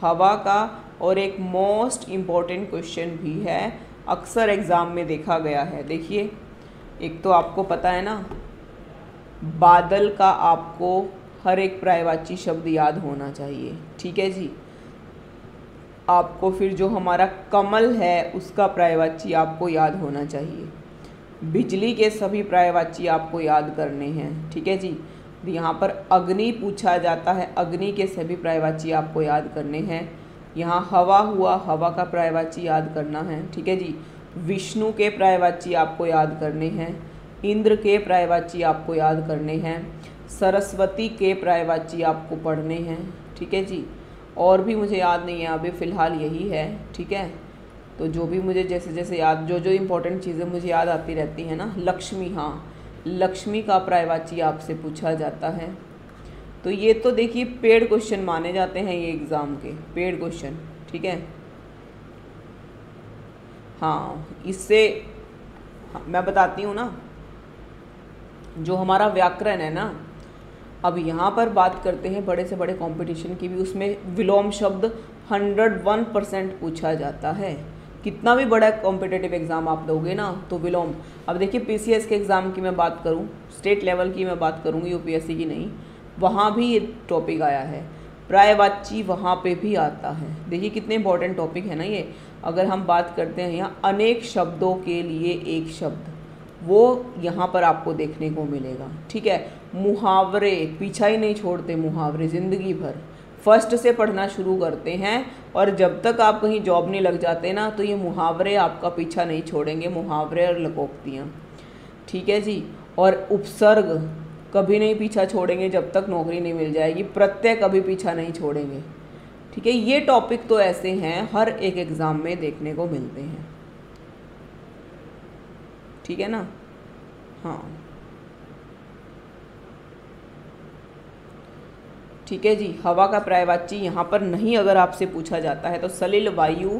हवा का। और एक मोस्ट इम्पॉर्टेंट क्वेश्चन भी है, अक्सर एग्ज़ाम में देखा गया है। देखिए, एक तो आपको पता है ना, बादल का आपको हर एक पर्यायवाची शब्द याद होना चाहिए। ठीक है जी। आपको फिर जो हमारा कमल है उसका पर्यायवाची आपको याद होना चाहिए। बिजली के सभी पर्यायवाची आपको याद करने हैं। ठीक है जी। यहाँ पर अग्नि पूछा जाता है, अग्नि के सभी पर्यायवाची आपको याद करने हैं। यहाँ हवा हुआ, हवा का पर्यायवाची याद करना है। ठीक है जी। विष्णु के पर्यायवाची आपको याद करने हैं। इंद्र के पर्यायवाची आपको याद करने हैं। सरस्वती के पर्यायवाची आपको पढ़ने हैं। ठीक है जी। और भी मुझे याद नहीं है अभी फ़िलहाल यही है। ठीक है, तो जो भी मुझे जैसे जैसे याद, जो जो इम्पोर्टेंट चीज़ें मुझे याद आती रहती हैं ना। लक्ष्मी, हाँ, लक्ष्मी का पर्यायवाची आपसे पूछा जाता है। तो ये तो देखिए पेड क्वेश्चन माने जाते हैं, ये एग्ज़ाम के पेड क्वेश्चन। ठीक है, हाँ, इससे मैं बताती हूँ ना, जो हमारा व्याकरण है ना, अब यहाँ पर बात करते हैं बड़े से बड़े कंपटीशन की भी, उसमें विलोम शब्द 101% पूछा जाता है। कितना भी बड़ा कॉम्पिटिटिव एग्ज़ाम आप दोगे ना तो विलोम। अब देखिए पीसीएस के एग्ज़ाम की मैं बात करूँ, स्टेट लेवल की मैं बात करूँगी, यूपीएससी की नहीं, वहाँ भी ये टॉपिक आया है। पर्यायवाची वहाँ पे भी आता है। देखिए कितने इंपॉर्टेंट टॉपिक है ना ये। अगर हम बात करते हैं यहाँ अनेक शब्दों के लिए एक शब्द, वो यहाँ पर आपको देखने को मिलेगा। ठीक है, मुहावरे पीछा ही नहीं छोड़ते, मुहावरे ज़िंदगी भर फर्स्ट से पढ़ना शुरू करते हैं, और जब तक आप कहीं जॉब नहीं लग जाते ना तो ये मुहावरे आपका पीछा नहीं छोड़ेंगे, मुहावरे और लकोक्तियाँ। ठीक है जी। और उपसर्ग कभी नहीं पीछा छोड़ेंगे जब तक नौकरी नहीं मिल जाएगी, प्रत्यय कभी पीछा नहीं छोड़ेंगे। ठीक है, ये टॉपिक तो ऐसे हैं हर एक एग्ज़ाम में देखने को मिलते हैं। ठीक है ना, हाँ, ठीक है जी। हवा का पर्यायवाची यहाँ पर नहीं अगर आपसे पूछा जाता है तो सलिल, वायु,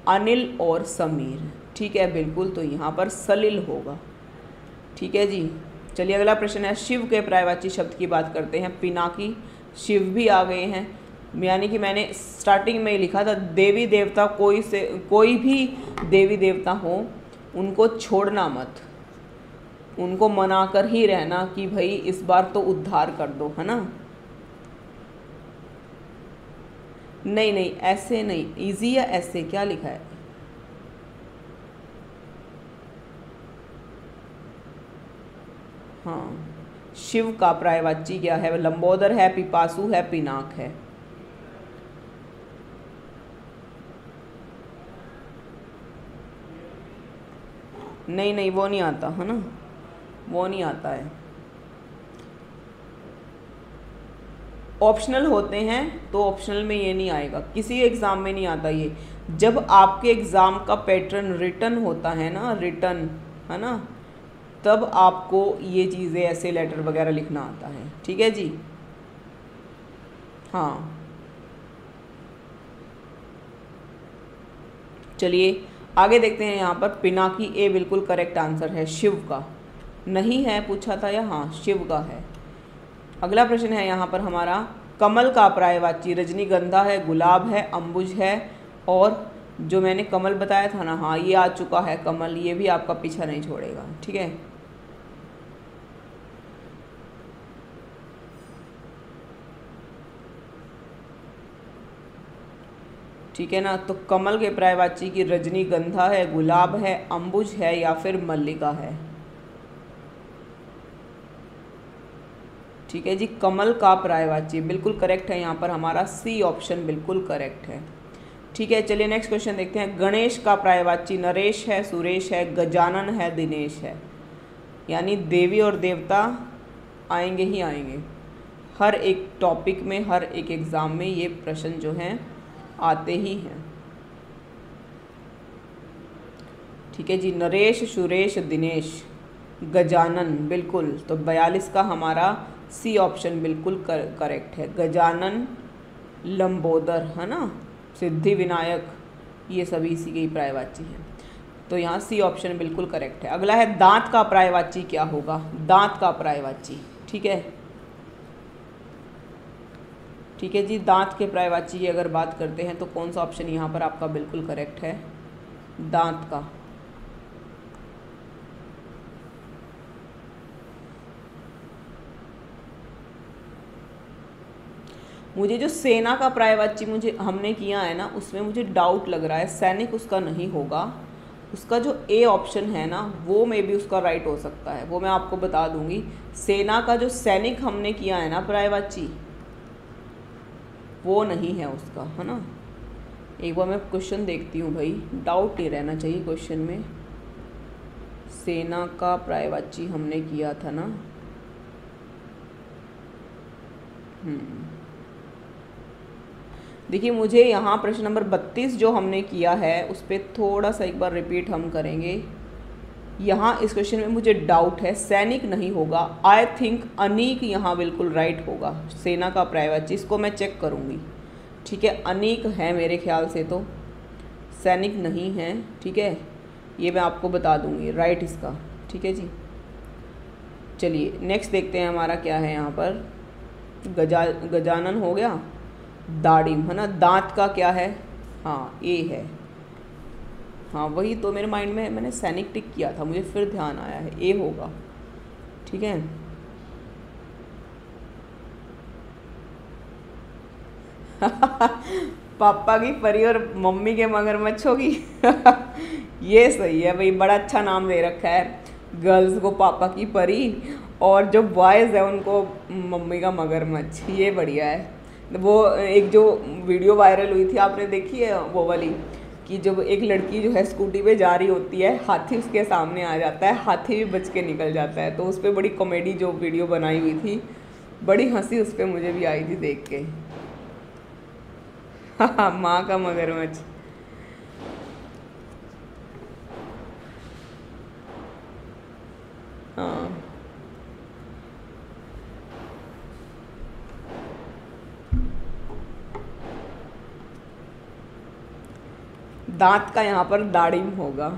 अनिल और समीर। ठीक है, बिल्कुल, तो यहाँ पर सलिल होगा। ठीक है जी। चलिए अगला प्रश्न है, शिव के पर्यायवाची शब्द की बात करते हैं। पिनाकी, शिव भी आ गए हैं, यानी कि मैंने स्टार्टिंग में ही लिखा था देवी देवता, कोई भी देवी देवता हो उनको छोड़ना मत। उनको मना कर ही रहना कि भाई इस बार तो उद्धार कर दो, है ना। नहीं नहीं, ऐसे नहीं, इजी या ऐसे क्या लिखा है? हाँ, शिव का पर्यायवाची क्या है? लंबोदर है, पिपासु है, पिनाक है। नहीं नहीं, वो नहीं आता, है ना, वो नहीं आता है। ऑप्शनल होते हैं तो ऑप्शनल में ये नहीं आएगा, किसी एग्ज़ाम में नहीं आता ये। जब आपके एग्ज़ाम का पैटर्न रिटर्न होता है ना, रिटर्न, है ना, तब आपको ये चीज़ें ऐसे लेटर वगैरह लिखना आता है, ठीक है जी। हाँ, चलिए आगे देखते हैं। यहाँ पर पिनाकी ए बिल्कुल करेक्ट आंसर है, शिव का नहीं है पूछा था, या हाँ शिव का है। अगला प्रश्न है यहाँ पर हमारा, कमल का पर्यायवाची रजनीगंधा है, गुलाब है, अम्बुज है, और जो मैंने कमल बताया था ना, हाँ ये आ चुका है कमल, ये भी आपका पीछा नहीं छोड़ेगा, ठीक है। ठीक है ना, तो कमल के पर्यायवाची की रजनीगंधा है, गुलाब है, अम्बुज है, या फिर मल्लिका है। ठीक है जी, कमल का पर्यायवाची बिल्कुल करेक्ट है यहाँ पर हमारा, सी ऑप्शन बिल्कुल करेक्ट है। ठीक है, चलिए नेक्स्ट क्वेश्चन देखते हैं। गणेश का पर्यायवाची नरेश है, सुरेश है, गजानन है, दिनेश है। यानी देवी और देवता आएंगे ही आएंगे, हर एक टॉपिक में, हर एक एग्ज़ाम में ये प्रश्न जो हैं आते ही हैं। ठीक है जी, नरेश, सुरेश, दिनेश, गजानन बिल्कुल, तो 42 का हमारा सी ऑप्शन बिल्कुल करेक्ट है। गजानन, लंबोदर, है ना, सिद्धि विनायक, ये सभी इसी के ही पर्यायवाची हैं, तो यहाँ सी ऑप्शन बिल्कुल करेक्ट है। अगला है दांत का पर्यायवाची क्या होगा? दांत का पर्यायवाची, ठीक है, ठीक है जी, दांत के पर्यायवाची की अगर बात करते हैं तो कौन सा ऑप्शन यहाँ पर आपका बिल्कुल करेक्ट है? दांत का। मुझे जो सेना का पर्यायवाची हमने किया है ना, उसमें मुझे डाउट लग रहा है, सैनिक उसका नहीं होगा, उसका जो ए ऑप्शन है ना वो मे भी उसका राइट हो सकता है, वो मैं आपको बता दूंगी। सेना का जो सैनिक हमने किया है ना पर्यायवाची, वो नहीं है उसका, है ना। एक बार मैं क्वेश्चन देखती हूँ भाई, डाउट नहीं रहना चाहिए क्वेश्चन में। सेना का पर्यायवाची हमने किया था ना, देखिए मुझे यहाँ प्रश्न नंबर 32 जो हमने किया है उस पर थोड़ा सा एक बार रिपीट हम करेंगे। यहाँ इस क्वेश्चन में मुझे डाउट है, सैनिक नहीं होगा, आई थिंक अनीक यहाँ बिल्कुल राइट होगा, सेना का पर्यायवाची, इसको मैं चेक करूँगी। ठीक है, अनीक है मेरे ख्याल से, तो सैनिक नहीं है, ठीक है, ये मैं आपको बता दूँगी राइट इसका। ठीक है जी, चलिए नेक्स्ट देखते हैं हमारा क्या है यहाँ पर। गजानन हो गया, दाड़िम, है ना, दांत का क्या है? हाँ ए है, हाँ वही तो मेरे माइंड में, मैंने सैनिक टिक किया था, मुझे फिर ध्यान आया है ए होगा। ठीक है, पापा की परी और मम्मी के मगरमच्छ होगी। ये सही है भाई, बड़ा अच्छा नाम दे रखा है, गर्ल्स को पापा की परी और जो बॉयज़ है उनको मम्मी का मगरमच्छ, ये बढ़िया है। वो एक जो वीडियो वायरल हुई थी आपने देखी है वो वाली, कि जब एक लड़की जो है स्कूटी पे जा रही होती है, हाथी उसके सामने आ जाता है, हाथी भी बच के निकल जाता है, तो उस पर बड़ी कॉमेडी जो वीडियो बनाई हुई थी, बड़ी हंसी उस पर मुझे भी आई थी देख के। हाँ, माँ का मगरमच्छ। हाँ, दांत का यहाँ पर दाड़िम होगा।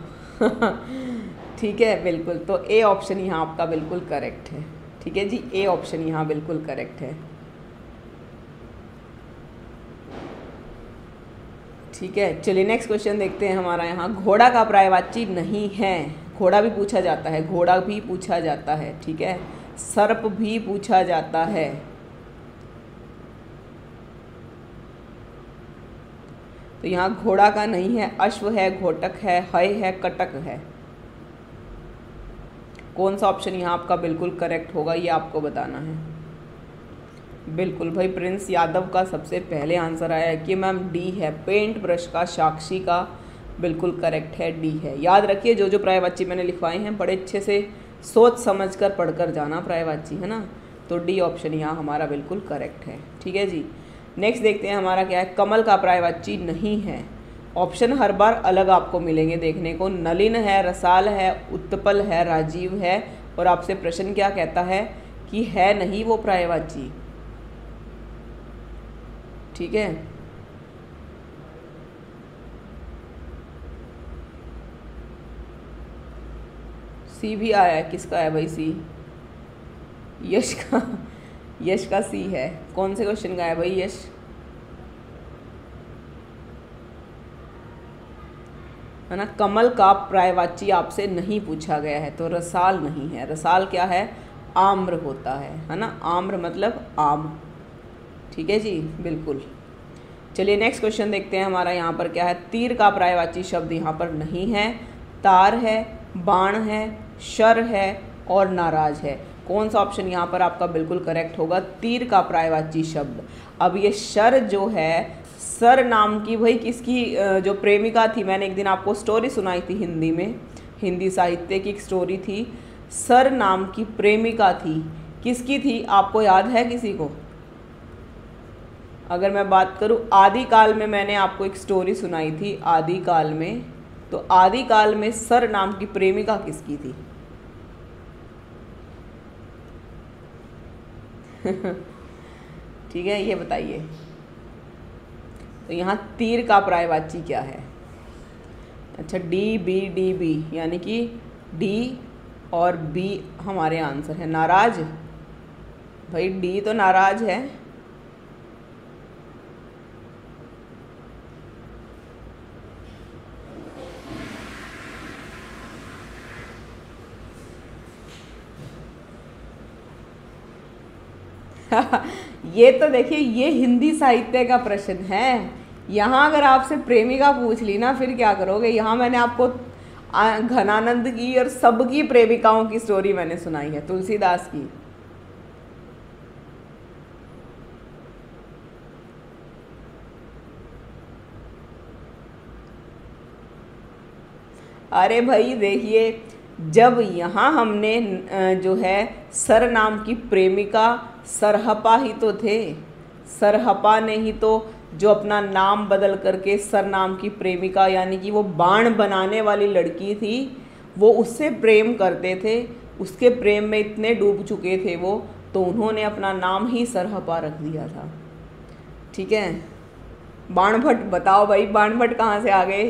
ठीक है बिल्कुल, तो ए ऑप्शन यहाँ आपका बिल्कुल करेक्ट है। ठीक है जी, ए ऑप्शन यहाँ बिल्कुल करेक्ट है। ठीक है, चलिए नेक्स्ट क्वेश्चन देखते हैं हमारा यहाँ। घोड़ा का पर्यायवाची नहीं है। घोड़ा भी पूछा जाता है, घोड़ा भी पूछा जाता है, ठीक है, सर्प भी पूछा जाता है। तो यहाँ घोड़ा का नहीं है, अश्व है, घोटक है, हय है, कटक है। कौन सा ऑप्शन यहाँ आपका बिल्कुल करेक्ट होगा ये आपको बताना है। बिल्कुल भाई, प्रिंस यादव का सबसे पहले आंसर आया है कि मैम डी है, पेंट ब्रश का, साक्षी का बिल्कुल करेक्ट है, डी है। याद रखिए जो जो पर्यायवाची मैंने लिखवाए हैं बड़े अच्छे से सोच समझ कर पढ़कर जाना पर्यायवाची, है ना। तो डी ऑप्शन यहाँ हमारा बिल्कुल करेक्ट है, ठीक है जी। नेक्स्ट देखते हैं हमारा क्या है। कमल का पर्यायवाची नहीं है। ऑप्शन हर बार अलग आपको मिलेंगे देखने को। नलिन है, रसाल है, उत्पल है, राजीव है, और आपसे प्रश्न क्या कहता है कि है नहीं वो पर्यायवाची, ठीक है। सी भी आया है, किसका है भाई सी? यश का, यश का सी है। कौन से क्वेश्चन का है भाई यश? है ना, कमल का पर्यायवाची आपसे नहीं पूछा गया है, तो रसाल नहीं है। रसाल क्या है? आम्र होता है ना, आम्र मतलब आम, ठीक है जी, बिल्कुल। चलिए नेक्स्ट क्वेश्चन देखते हैं हमारा यहाँ पर क्या है। तीर का पर्यायवाची शब्द यहाँ पर नहीं है। तार है, बाण है, शर है और नाराज है। कौन सा ऑप्शन यहाँ पर आपका बिल्कुल करेक्ट होगा? तीर का पर्यायवाची शब्द। अब ये शर जो है, सर नाम की भाई किसकी जो प्रेमिका थी, मैंने एक दिन आपको स्टोरी सुनाई थी हिंदी में, हिंदी साहित्य की एक स्टोरी थी। सर नाम की प्रेमिका थी, किसकी थी आपको याद है किसी को? अगर मैं बात करूं आदिकाल में, मैंने आपको एक स्टोरी सुनाई थी आदिकाल में, तो आदिकाल में सर नाम की प्रेमिका किसकी थी? ठीक है, ये बताइए। तो यहाँ तीर का पर्यायवाची क्या है? अच्छा, डी बी, डी बी, यानी कि डी और बी हमारे आंसर है। नाराज, भाई डी तो नाराज है। ये तो देखिए, ये हिंदी साहित्य का प्रश्न है। यहाँ अगर आपसे प्रेमिका पूछ ली ना, फिर क्या करोगे? यहाँ मैंने आपको घनानंद की और सबकी प्रेमिकाओं की स्टोरी मैंने सुनाई है, तुलसीदास की। अरे भाई देखिए, जब यहाँ हमने जो है सर नाम की प्रेमिका, सरहपा ही तो थे, सरहपा ने ही तो जो अपना नाम बदल करके सर नाम की प्रेमिका, यानी कि वो बाण बनाने वाली लड़की थी, वो उससे प्रेम करते थे, उसके प्रेम में इतने डूब चुके थे वो, तो उन्होंने अपना नाम ही सरहपा रख दिया था, ठीक है। बाणभट्ट, बताओ भाई बाणभट्ट कहाँ से आ गए?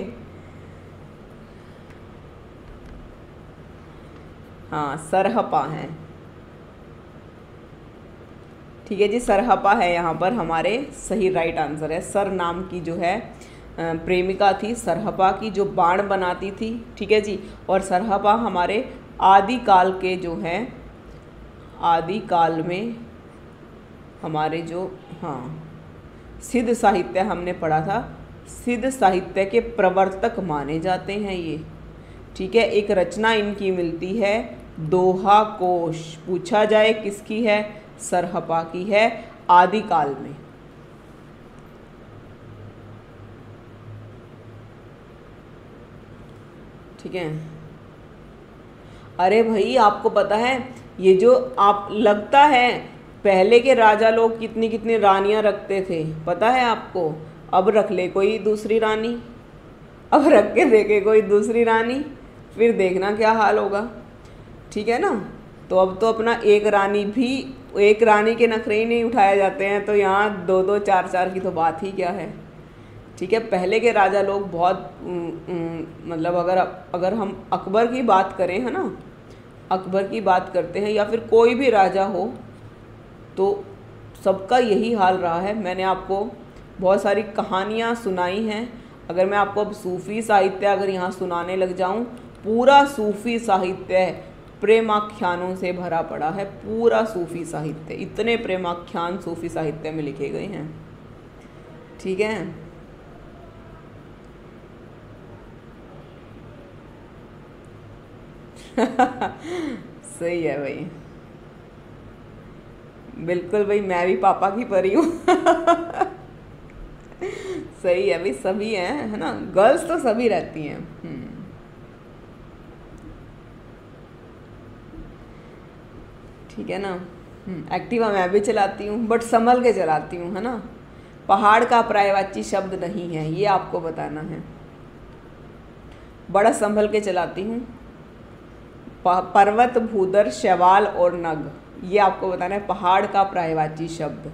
हाँ, सरहपा हैं, ठीक है जी, सरहपा है यहाँ पर हमारे सही राइट आंसर है। सर नाम की जो है प्रेमिका थी सरहपा की, जो बाण बनाती थी, ठीक है जी। और सरहपा हमारे आदिकाल के जो हैं, आदिकाल में हमारे जो, हाँ, सिद्ध साहित्य हमने पढ़ा था, सिद्ध साहित्य के प्रवर्तक माने जाते हैं ये, ठीक है। एक रचना इनकी मिलती है, दोहा कोश। पूछा जाए किसकी है? सरहपा की है, आदिकाल में। ठीक है। अरे भाई आपको पता है, ये जो आप लगता है पहले के राजा लोग कितनी कितनी रानियां रखते थे, पता है आपको? अब रख ले कोई दूसरी रानी, अब रख के देखे कोई दूसरी रानी, फिर देखना क्या हाल होगा, ठीक है ना। तो अब तो अपना एक रानी भी, एक रानी के नखरे ही नहीं उठाए जाते हैं, तो यहाँ दो दो चार चार की तो बात ही क्या है, ठीक है। पहले के राजा लोग बहुत मतलब अगर हम अकबर की बात करें, है ना, अकबर की बात करते हैं या फिर कोई भी राजा हो, तो सबका यही हाल रहा है। मैंने आपको बहुत सारी कहानियाँ सुनाई हैं, अगर मैं आपको अब सूफ़ी साहित्य अगर यहाँ सुनाने लग जाऊँ, पूरा सूफ़ी साहित्य प्रेमाख्यानों से भरा पड़ा है। पूरा सूफ़ी साहित्य, इतने प्रेमाख्यान सूफ़ी साहित्य में लिखे गए हैं। ठीक है, सही है भाई, बिल्कुल भाई, मैं भी पापा की परी हूँ। सही है भाई, सभी हैं, है ना, गर्ल्स तो सभी रहती हैं। ठीक है ना। एक्टिवा मैं भी चलाती हूँ, बट संभल के चलाती हूँ, है ना। पहाड़ का पर्यायवाची शब्द नहीं है, ये आपको बताना है। बड़ा संभल के चलाती हूँ। पर्वत, भूदर, शैवाल और नग, ये आपको बताना है पहाड़ का पर्यायवाची शब्द।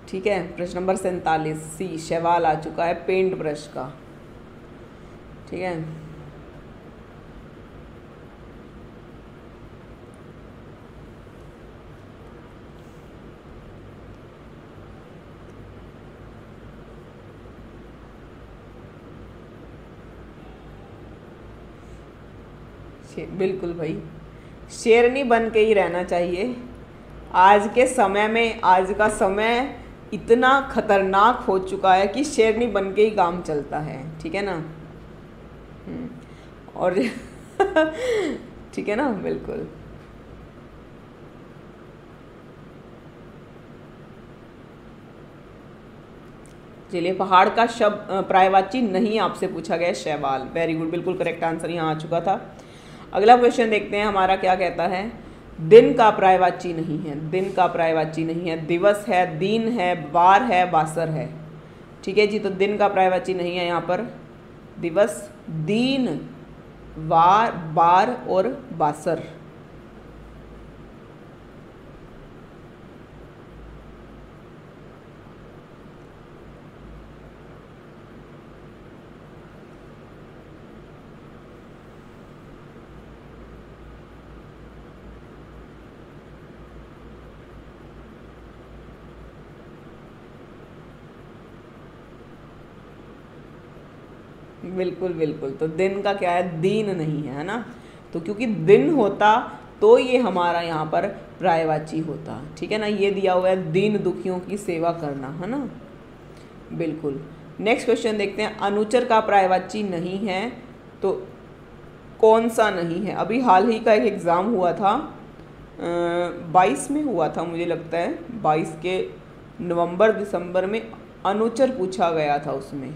ठीक है, प्रश्न नंबर 47 सी, शैवाल आ चुका है, पेंट ब्रश का। ठीक है, बिल्कुल भाई, शेरनी बन के ही रहना चाहिए। आज के समय में, आज का समय इतना खतरनाक हो चुका है कि शेरनी बन के ही काम चलता है। ठीक है ना। और ठीक है ना, बिल्कुल। चलिए, पहाड़ का शब्द पर्यायवाची नहीं आपसे पूछा गया, शैवाल। वेरी गुड, बिल्कुल करेक्ट आंसर यहाँ आ चुका था। अगला क्वेश्चन देखते हैं हमारा क्या कहता है। दिन का पर्यायवाची नहीं है, दिन का पर्यायवाची नहीं है। दिवस है, दिन है, वार है, बासर है। ठीक है जी, तो दिन का पर्यायवाची नहीं है यहाँ पर। दिवस, दिन, वार, बार और बासर। बिल्कुल बिल्कुल, तो दिन का क्या है, दीन नहीं है, है ना। तो क्योंकि दिन होता तो ये हमारा यहाँ पर पर्यायवाची होता। ठीक है ना, ये दिया हुआ है, दीन दुखियों की सेवा करना, है ना। बिल्कुल। नेक्स्ट क्वेश्चन देखते हैं। अनुचर का पर्यायवाची नहीं है, तो कौन सा नहीं है। अभी हाल ही का एक एग्ज़ाम हुआ था, 22 में हुआ था मुझे लगता है, 22 के नवंबर दिसंबर में अनुचर पूछा गया था उसमें।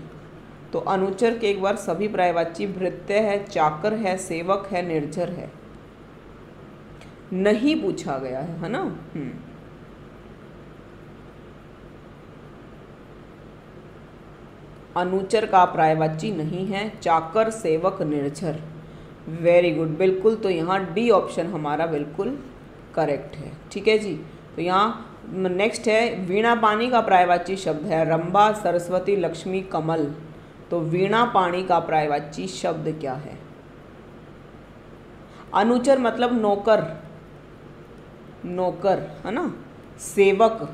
तो अनुचर के एक बार सभी पर्यायवाची भृत्य है, चाकर है, सेवक है, निर्झर है, नहीं पूछा गया है ना। अनुचर का पर्यायवाची नहीं है, चाकर, सेवक, निर्झर। वेरी गुड, बिल्कुल। तो यहाँ डी ऑप्शन हमारा बिल्कुल करेक्ट है। ठीक है जी। तो यहाँ नेक्स्ट है, वीणा पानी का पर्यायवाची शब्द है रंभा, सरस्वती, लक्ष्मी, कमल। तो वीणा पानी का पर्यायवाची शब्द क्या है। अनुचर मतलब नौकर, नौकर, है ना, सेवक,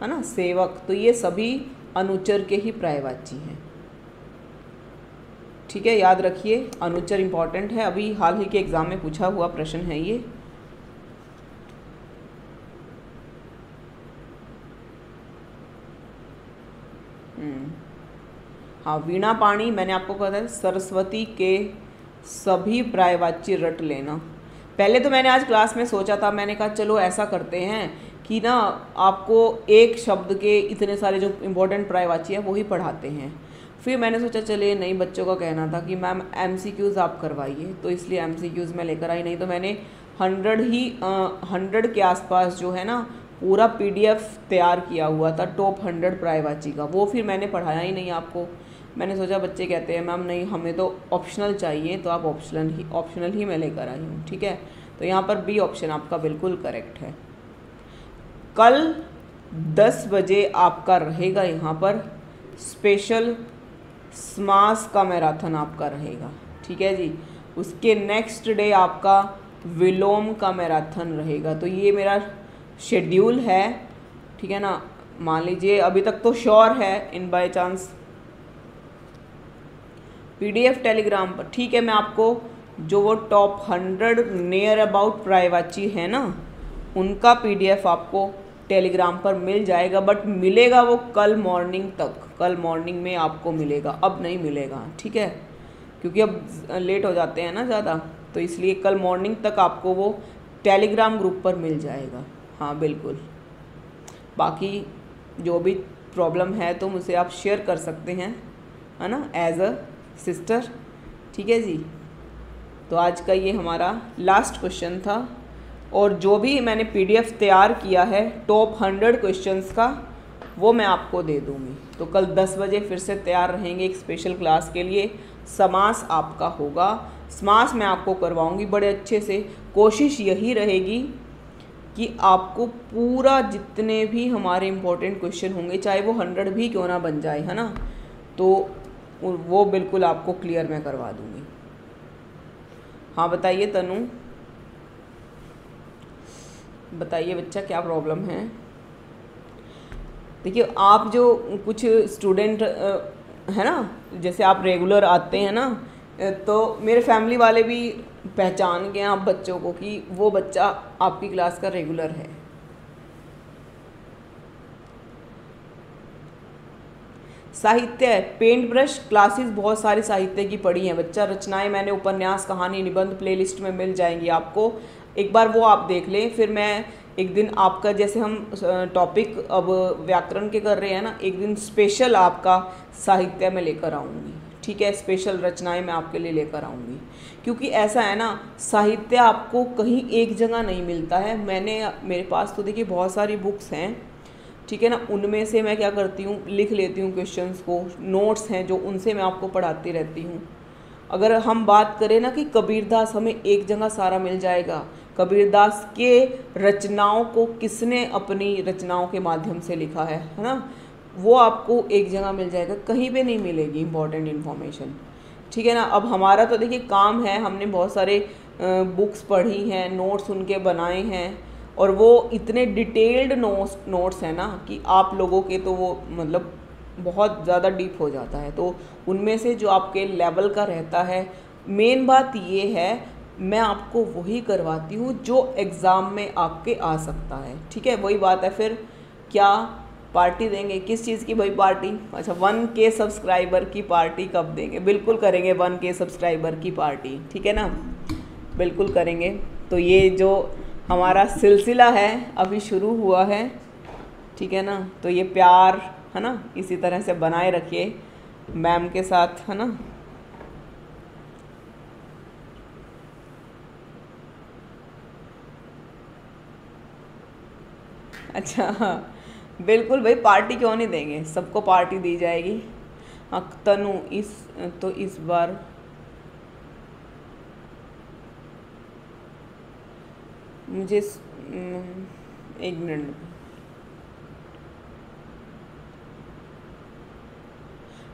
है ना, सेवक। तो ये सभी अनुचर के ही पर्यायवाची हैं। ठीक है, याद रखिए, अनुचर इंपॉर्टेंट है, अभी हाल ही के एग्जाम में पूछा हुआ प्रश्न है ये। हाँ, वीणा पानी मैंने आपको कहा था, सरस्वती के सभी पर्यायवाची रट लेना। पहले तो मैंने आज क्लास में सोचा था, मैंने कहा चलो ऐसा करते हैं कि ना आपको एक शब्द के इतने सारे जो इम्पोर्टेंट पर्यायवाची है वही पढ़ाते हैं। फिर मैंने सोचा चलिए, नहीं, बच्चों का कहना था कि मैम MCQs आप करवाइए, तो इसलिए MCQs मैं लेकर आई। नहीं तो मैंने 100 के आसपास जो है ना पूरा PDF तैयार किया हुआ था टॉप 100 पर्यायवाची का, वो फिर मैंने पढ़ाया ही नहीं आपको। मैंने सोचा बच्चे कहते हैं मैम नहीं, हमें तो ऑप्शनल चाहिए, तो आप ऑप्शनल ही मैं लेकर आई हूँ। ठीक है, तो यहाँ पर बी ऑप्शन आपका बिल्कुल करेक्ट है। कल 10 बजे आपका रहेगा यहाँ पर स्पेशल समास का मैराथन आपका रहेगा। ठीक है जी। उसके नेक्स्ट डे आपका विलोम का मैराथन रहेगा। तो ये मेरा शेड्यूल है। ठीक है ना, मान लीजिए अभी तक तो श्योर है, in by chance PDF Telegram पर, ठीक है। मैं आपको जो वो टॉप 100 नियर अबाउट प्रायवाची है ना, उनका PDF आपको टेलीग्राम पर मिल जाएगा, बट मिलेगा वो कल मॉर्निंग तक, कल मॉर्निंग में आपको मिलेगा, अब नहीं मिलेगा, ठीक है, क्योंकि अब लेट हो जाते हैं ना ज़्यादा, तो इसलिए कल मॉर्निंग तक आपको वो टेलीग्राम ग्रुप पर मिल जाएगा। हाँ बिल्कुल, बाकी जो भी प्रॉब्लम है तो मुझसे आप शेयर कर सकते हैं, है ना, एज अ सिस्टर, ठीक है जी। तो आज का ये हमारा लास्ट क्वेश्चन था, और जो भी मैंने PDF तैयार किया है टॉप 100 क्वेश्चंस का, वो मैं आपको दे दूँगी। तो कल 10 बजे फिर से तैयार रहेंगे एक स्पेशल क्लास के लिए। समास आपका होगा, समास मैं आपको करवाऊँगी बड़े अच्छे से। कोशिश यही रहेगी कि आपको पूरा जितने भी हमारे इम्पोर्टेंट क्वेश्चन होंगे, चाहे वो 100 भी क्यों ना बन जाए, है ना, तो वो बिल्कुल आपको क्लियर मैं करवा दूँगी। हाँ बताइए तनु, बताइए बच्चा क्या प्रॉब्लम है। देखिए आप जो कुछ स्टूडेंट है ना, जैसे आप रेगुलर आते हैं ना, तो मेरे फैमिली वाले भी पहचान गए आप बच्चों को कि वो बच्चा आपकी क्लास का रेगुलर है। साहित्य, पेंट ब्रश क्लासेस बहुत सारी साहित्य की पढ़ी हैं बच्चा। रचनाएं मैंने उपन्यास, कहानी, निबंध प्लेलिस्ट में मिल जाएंगी आपको, एक बार वो आप देख लें। फिर मैं एक दिन आपका, जैसे हम टॉपिक अब व्याकरण के कर रहे हैं ना, एक दिन स्पेशल आपका साहित्य में लेकर आऊँगी, ठीक है, स्पेशल रचनाएं मैं आपके लिए लेकर आऊँगी। क्योंकि ऐसा है ना, साहित्य आपको कहीं एक जगह नहीं मिलता है। मेरे पास तो देखिए बहुत सारी बुक्स हैं, ठीक है ना, उनमें से मैं क्या करती हूँ, लिख लेती हूँ क्वेश्चंस को, नोट्स हैं जो, उनसे मैं आपको पढ़ाती रहती हूँ। अगर हम बात करें ना कि कबीरदास, हमें एक जगह सारा मिल जाएगा। कबीरदास के रचनाओं को किसने अपनी रचनाओं के माध्यम से लिखा है ना, वो आपको एक जगह मिल जाएगा, कहीं पे नहीं मिलेगी इंपॉर्टेंट इन्फॉर्मेशन, ठीक है ना। अब हमारा तो देखिए काम है, हमने बहुत सारे बुक्स पढ़ी हैं, नोट्स उनके बनाए हैं, और वो इतने डिटेल्ड नोट्स हैं ना कि आप लोगों के तो वो मतलब बहुत ज़्यादा डीप हो जाता है। तो उनमें से जो आपके लेवल का रहता है, मेन बात ये है, मैं आपको वही करवाती हूँ जो एग्ज़ाम में आपके आ सकता है, ठीक है। वही बात है, फिर क्या पार्टी देंगे, किस चीज़ की भाई पार्टी? अच्छा, 1K सब्सक्राइबर की पार्टी कब देंगे? बिल्कुल करेंगे 1K सब्सक्राइबर की पार्टी, ठीक है ना, बिल्कुल करेंगे। तो ये जो हमारा सिलसिला है अभी शुरू हुआ है, ठीक है ना, तो ये प्यार है ना इसी तरह से बनाए रखिए मैम के साथ, है ना। अच्छा हाँ, बिल्कुल भाई, पार्टी क्यों नहीं देंगे, सबको पार्टी दी जाएगी। हाँ तनु, इस बार मुझे एक मिनट,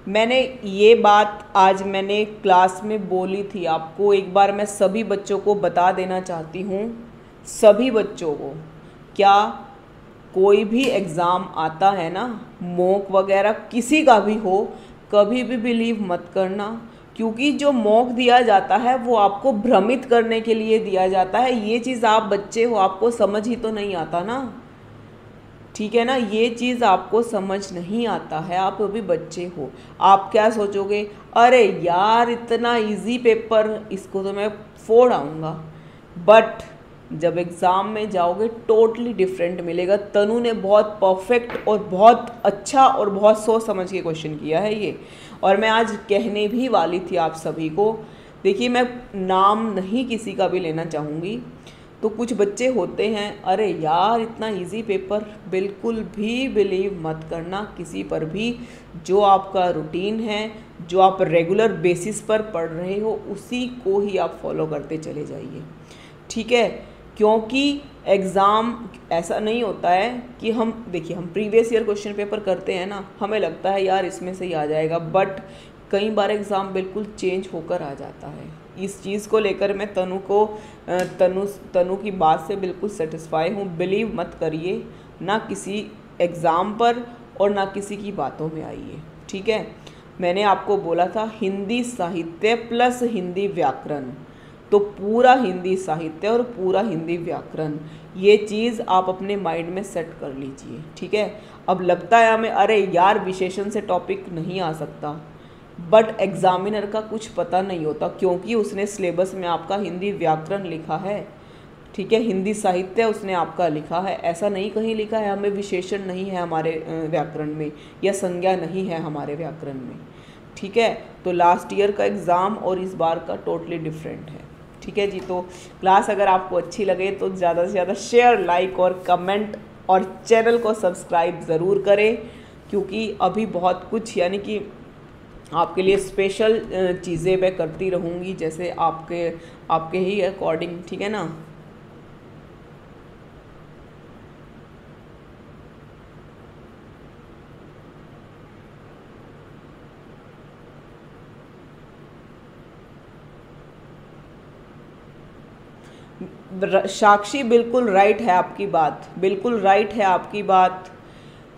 मैंने ये बात आज मैंने क्लास में बोली थी आपको, एक बार मैं सभी बच्चों को बता देना चाहती हूँ, सभी बच्चों को, क्या कोई भी एग्ज़ाम आता है ना, मॉक वगैरह किसी का भी हो, कभी भी बिलीव मत करना, क्योंकि जो मॉक दिया जाता है वो आपको भ्रमित करने के लिए दिया जाता है। ये चीज़ आप बच्चे हो, आपको समझ ही तो नहीं आता ना, ठीक है ना, ये चीज़ आपको समझ नहीं आता है, आप अभी बच्चे हो। आप क्या सोचोगे, अरे यार इतना इजी पेपर, इसको तो मैं फोड़ आऊँगा, बट जब एग्ज़ाम में जाओगे टोटली डिफरेंट मिलेगा। तनु ने बहुत परफेक्ट और बहुत अच्छा और बहुत सोच समझ के क्वेश्चन किया है ये, और मैं आज कहने भी वाली थी आप सभी को। देखिए मैं नाम नहीं किसी का भी लेना चाहूँगी, तो कुछ बच्चे होते हैं, अरे यार इतना इजी पेपर, बिल्कुल भी बिलीव मत करना किसी पर भी। जो आपका रूटीन है, जो आप रेगुलर बेसिस पर पढ़ रहे हो, उसी को ही आप फॉलो करते चले जाइए, ठीक है। क्योंकि एग्ज़ाम ऐसा नहीं होता है कि हम, देखिए हम प्रीवियस ईयर क्वेश्चन पेपर करते हैं ना, हमें लगता है यार इसमें से ही आ जाएगा, बट कई बार एग्ज़ाम बिल्कुल चेंज होकर आ जाता है। इस चीज़ को लेकर मैं तनु की बात से बिल्कुल सेटिस्फाई हूँ। बिलीव मत करिए ना किसी एग्ज़ाम पर और ना किसी की बातों में आइए, ठीक है। मैंने आपको बोला था हिंदी साहित्य प्लस हिंदी व्याकरण, तो पूरा हिंदी साहित्य और पूरा हिंदी व्याकरण, ये चीज़ आप अपने माइंड में सेट कर लीजिए, ठीक है। अब लगता है हमें अरे यार विशेषण से टॉपिक नहीं आ सकता, बट एग्जामिनर का कुछ पता नहीं होता, क्योंकि उसने सिलेबस में आपका हिंदी व्याकरण लिखा है, ठीक है, हिंदी साहित्य उसने आपका लिखा है, ऐसा नहीं कहीं लिखा है हमें विशेषण नहीं है हमारे व्याकरण में, या संज्ञा नहीं है हमारे व्याकरण में, ठीक है। तो लास्ट ईयर का एग्ज़ाम और इस बार का टोटली डिफरेंट है, ठीक है जी। तो क्लास अगर आपको अच्छी लगे तो ज़्यादा से ज़्यादा शेयर, लाइक और कमेंट, और चैनल को सब्सक्राइब ज़रूर करें, क्योंकि अभी बहुत कुछ यानी कि आपके लिए स्पेशल चीज़ें मैं करती रहूँगी, जैसे आपके ही अकॉर्डिंग, ठीक है ना। साक्षी बिल्कुल राइट है आपकी बात, बिल्कुल राइट है आपकी बात।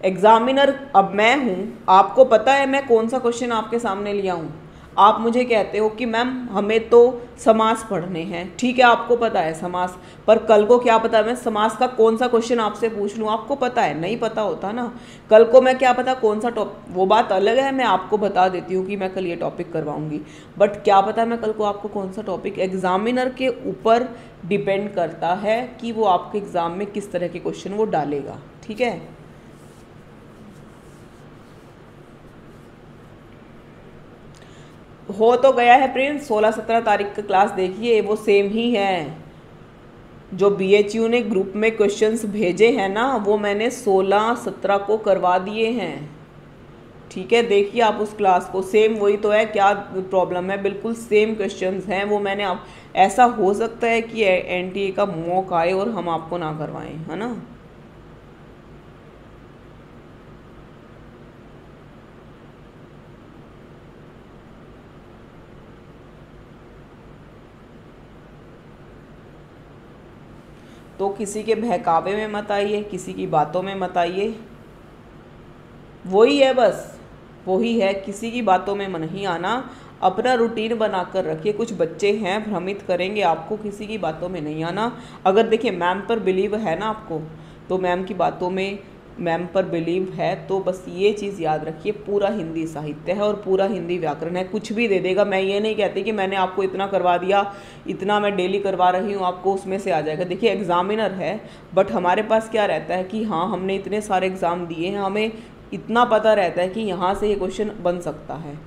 एग्जामिनर अब मैं हूँ, आपको पता है मैं कौन सा क्वेश्चन आपके सामने लिया हूँ। आप मुझे कहते हो कि मैम हमें तो समास पढ़ने हैं, ठीक है आपको पता है समास, पर कल को क्या पता मैं समास का कौन सा क्वेश्चन आपसे पूछ लूँ, आपको पता है नहीं पता होता ना। कल को मैं क्या पता कौन सा टॉपिक, वो बात अलग है, मैं आपको बता देती हूँ कि मैं कल ये टॉपिक करवाऊँगी, बट क्या पता मैं कल को आपको कौन सा टॉपिक, एग्जामिनर के ऊपर डिपेंड करता है कि वो आपके एग्ज़ाम में किस तरह के क्वेश्चन वो डालेगा, ठीक है। हो तो गया है प्रिंस, 16-17 तारीख का क्लास देखिए, वो सेम ही है जो BHU ने ग्रुप में क्वेश्चंस भेजे हैं ना, वो मैंने 16-17 को करवा दिए हैं, ठीक है। देखिए आप उस क्लास को, सेम वही तो है, क्या प्रॉब्लम है, बिल्कुल सेम क्वेश्चंस हैं वो मैंने आप, ऐसा हो सकता है कि NTA का मॉक आए और हम आपको ना करवाएं, है ना। तो किसी के बहकावे में मत आइए, किसी की बातों में मत आइए, वही है बस, वही है, किसी की बातों में नहीं आना, अपना रूटीन बनाकर रखिए। कुछ बच्चे हैं भ्रमित करेंगे आपको, किसी की बातों में नहीं आना। अगर देखिए मैम पर बिलीव है ना आपको, तो मैम की बातों में, मैम पर बिलीव है तो बस ये चीज़ याद रखिए, पूरा हिंदी साहित्य है और पूरा हिंदी व्याकरण है, कुछ भी दे देगा। मैं ये नहीं कहती कि मैंने आपको इतना करवा दिया, इतना मैं डेली करवा रही हूँ, आपको उसमें से आ जाएगा। देखिए एग्जामिनर है, बट हमारे पास क्या रहता है कि हाँ हमने इतने सारे एग्ज़ाम दिए हैं, हमें इतना पता रहता है कि यहाँ से ये क्वेश्चन बन सकता है,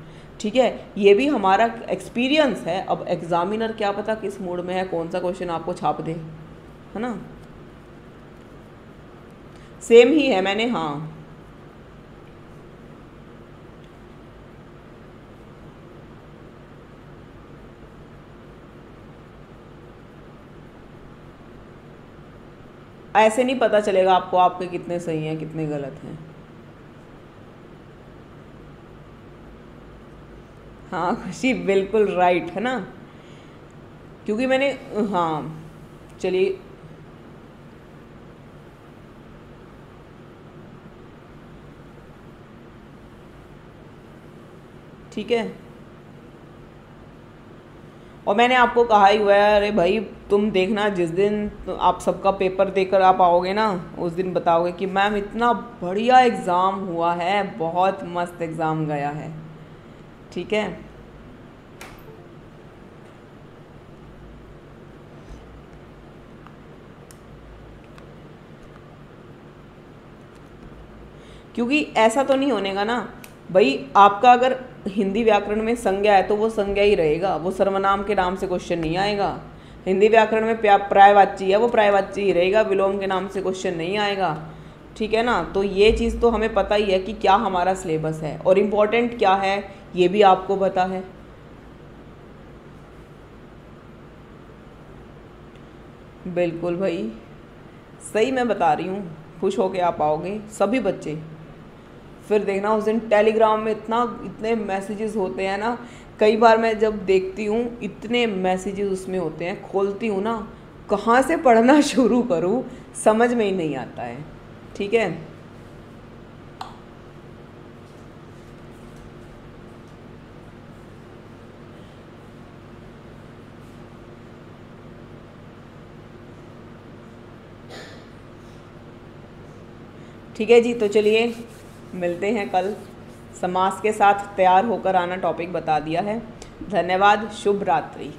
ठीक है, ये भी हमारा एक्सपीरियंस है। अब एग्जामिनर क्या पता किस मूड में है, कौन सा क्वेश्चन आपको छाप दे, है ना। सेम ही है मैंने, हाँ ऐसे नहीं पता चलेगा आपको आपके कितने सही हैं कितने गलत हैं। हाँ खुशी बिल्कुल राइट है ना, क्योंकि मैंने, हाँ चलिए ठीक है। और मैंने आपको कहा ही हुआ है, अरे भाई तुम देखना जिस दिन आप सबका पेपर देकर आप आओगे ना, उस दिन बताओगे कि मैम इतना बढ़िया एग्ज़ाम हुआ है, बहुत मस्त एग्ज़ाम गया है, ठीक है। क्योंकि ऐसा तो नहीं होने का ना भाई, आपका अगर हिंदी व्याकरण में संज्ञा है तो वो संज्ञा ही रहेगा, वो सर्वनाम के नाम से क्वेश्चन नहीं आएगा। हिंदी व्याकरण में पर्यायवाची है, वो पर्यायवाची ही रहेगा, विलोम के नाम से क्वेश्चन नहीं आएगा, ठीक है ना। तो ये चीज़ तो हमें पता ही है कि क्या हमारा सिलेबस है और इम्पोर्टेंट क्या है, ये भी आपको पता है। बिल्कुल भाई सही मैं बता रही हूँ, खुश होके आप आओगे सभी बच्चे। फिर देखना उस दिन टेलीग्राम में इतने मैसेजेस होते हैं ना, कई बार मैं जब देखती हूँ इतने मैसेजेस उसमें होते हैं, खोलती हूँ ना कहाँ से पढ़ना शुरू करूँ समझ में ही नहीं आता है, ठीक है। ठीक है जी, तो चलिए मिलते हैं कल। समास के साथ तैयार होकर आना, टॉपिक बता दिया है। धन्यवाद, शुभ रात्रि।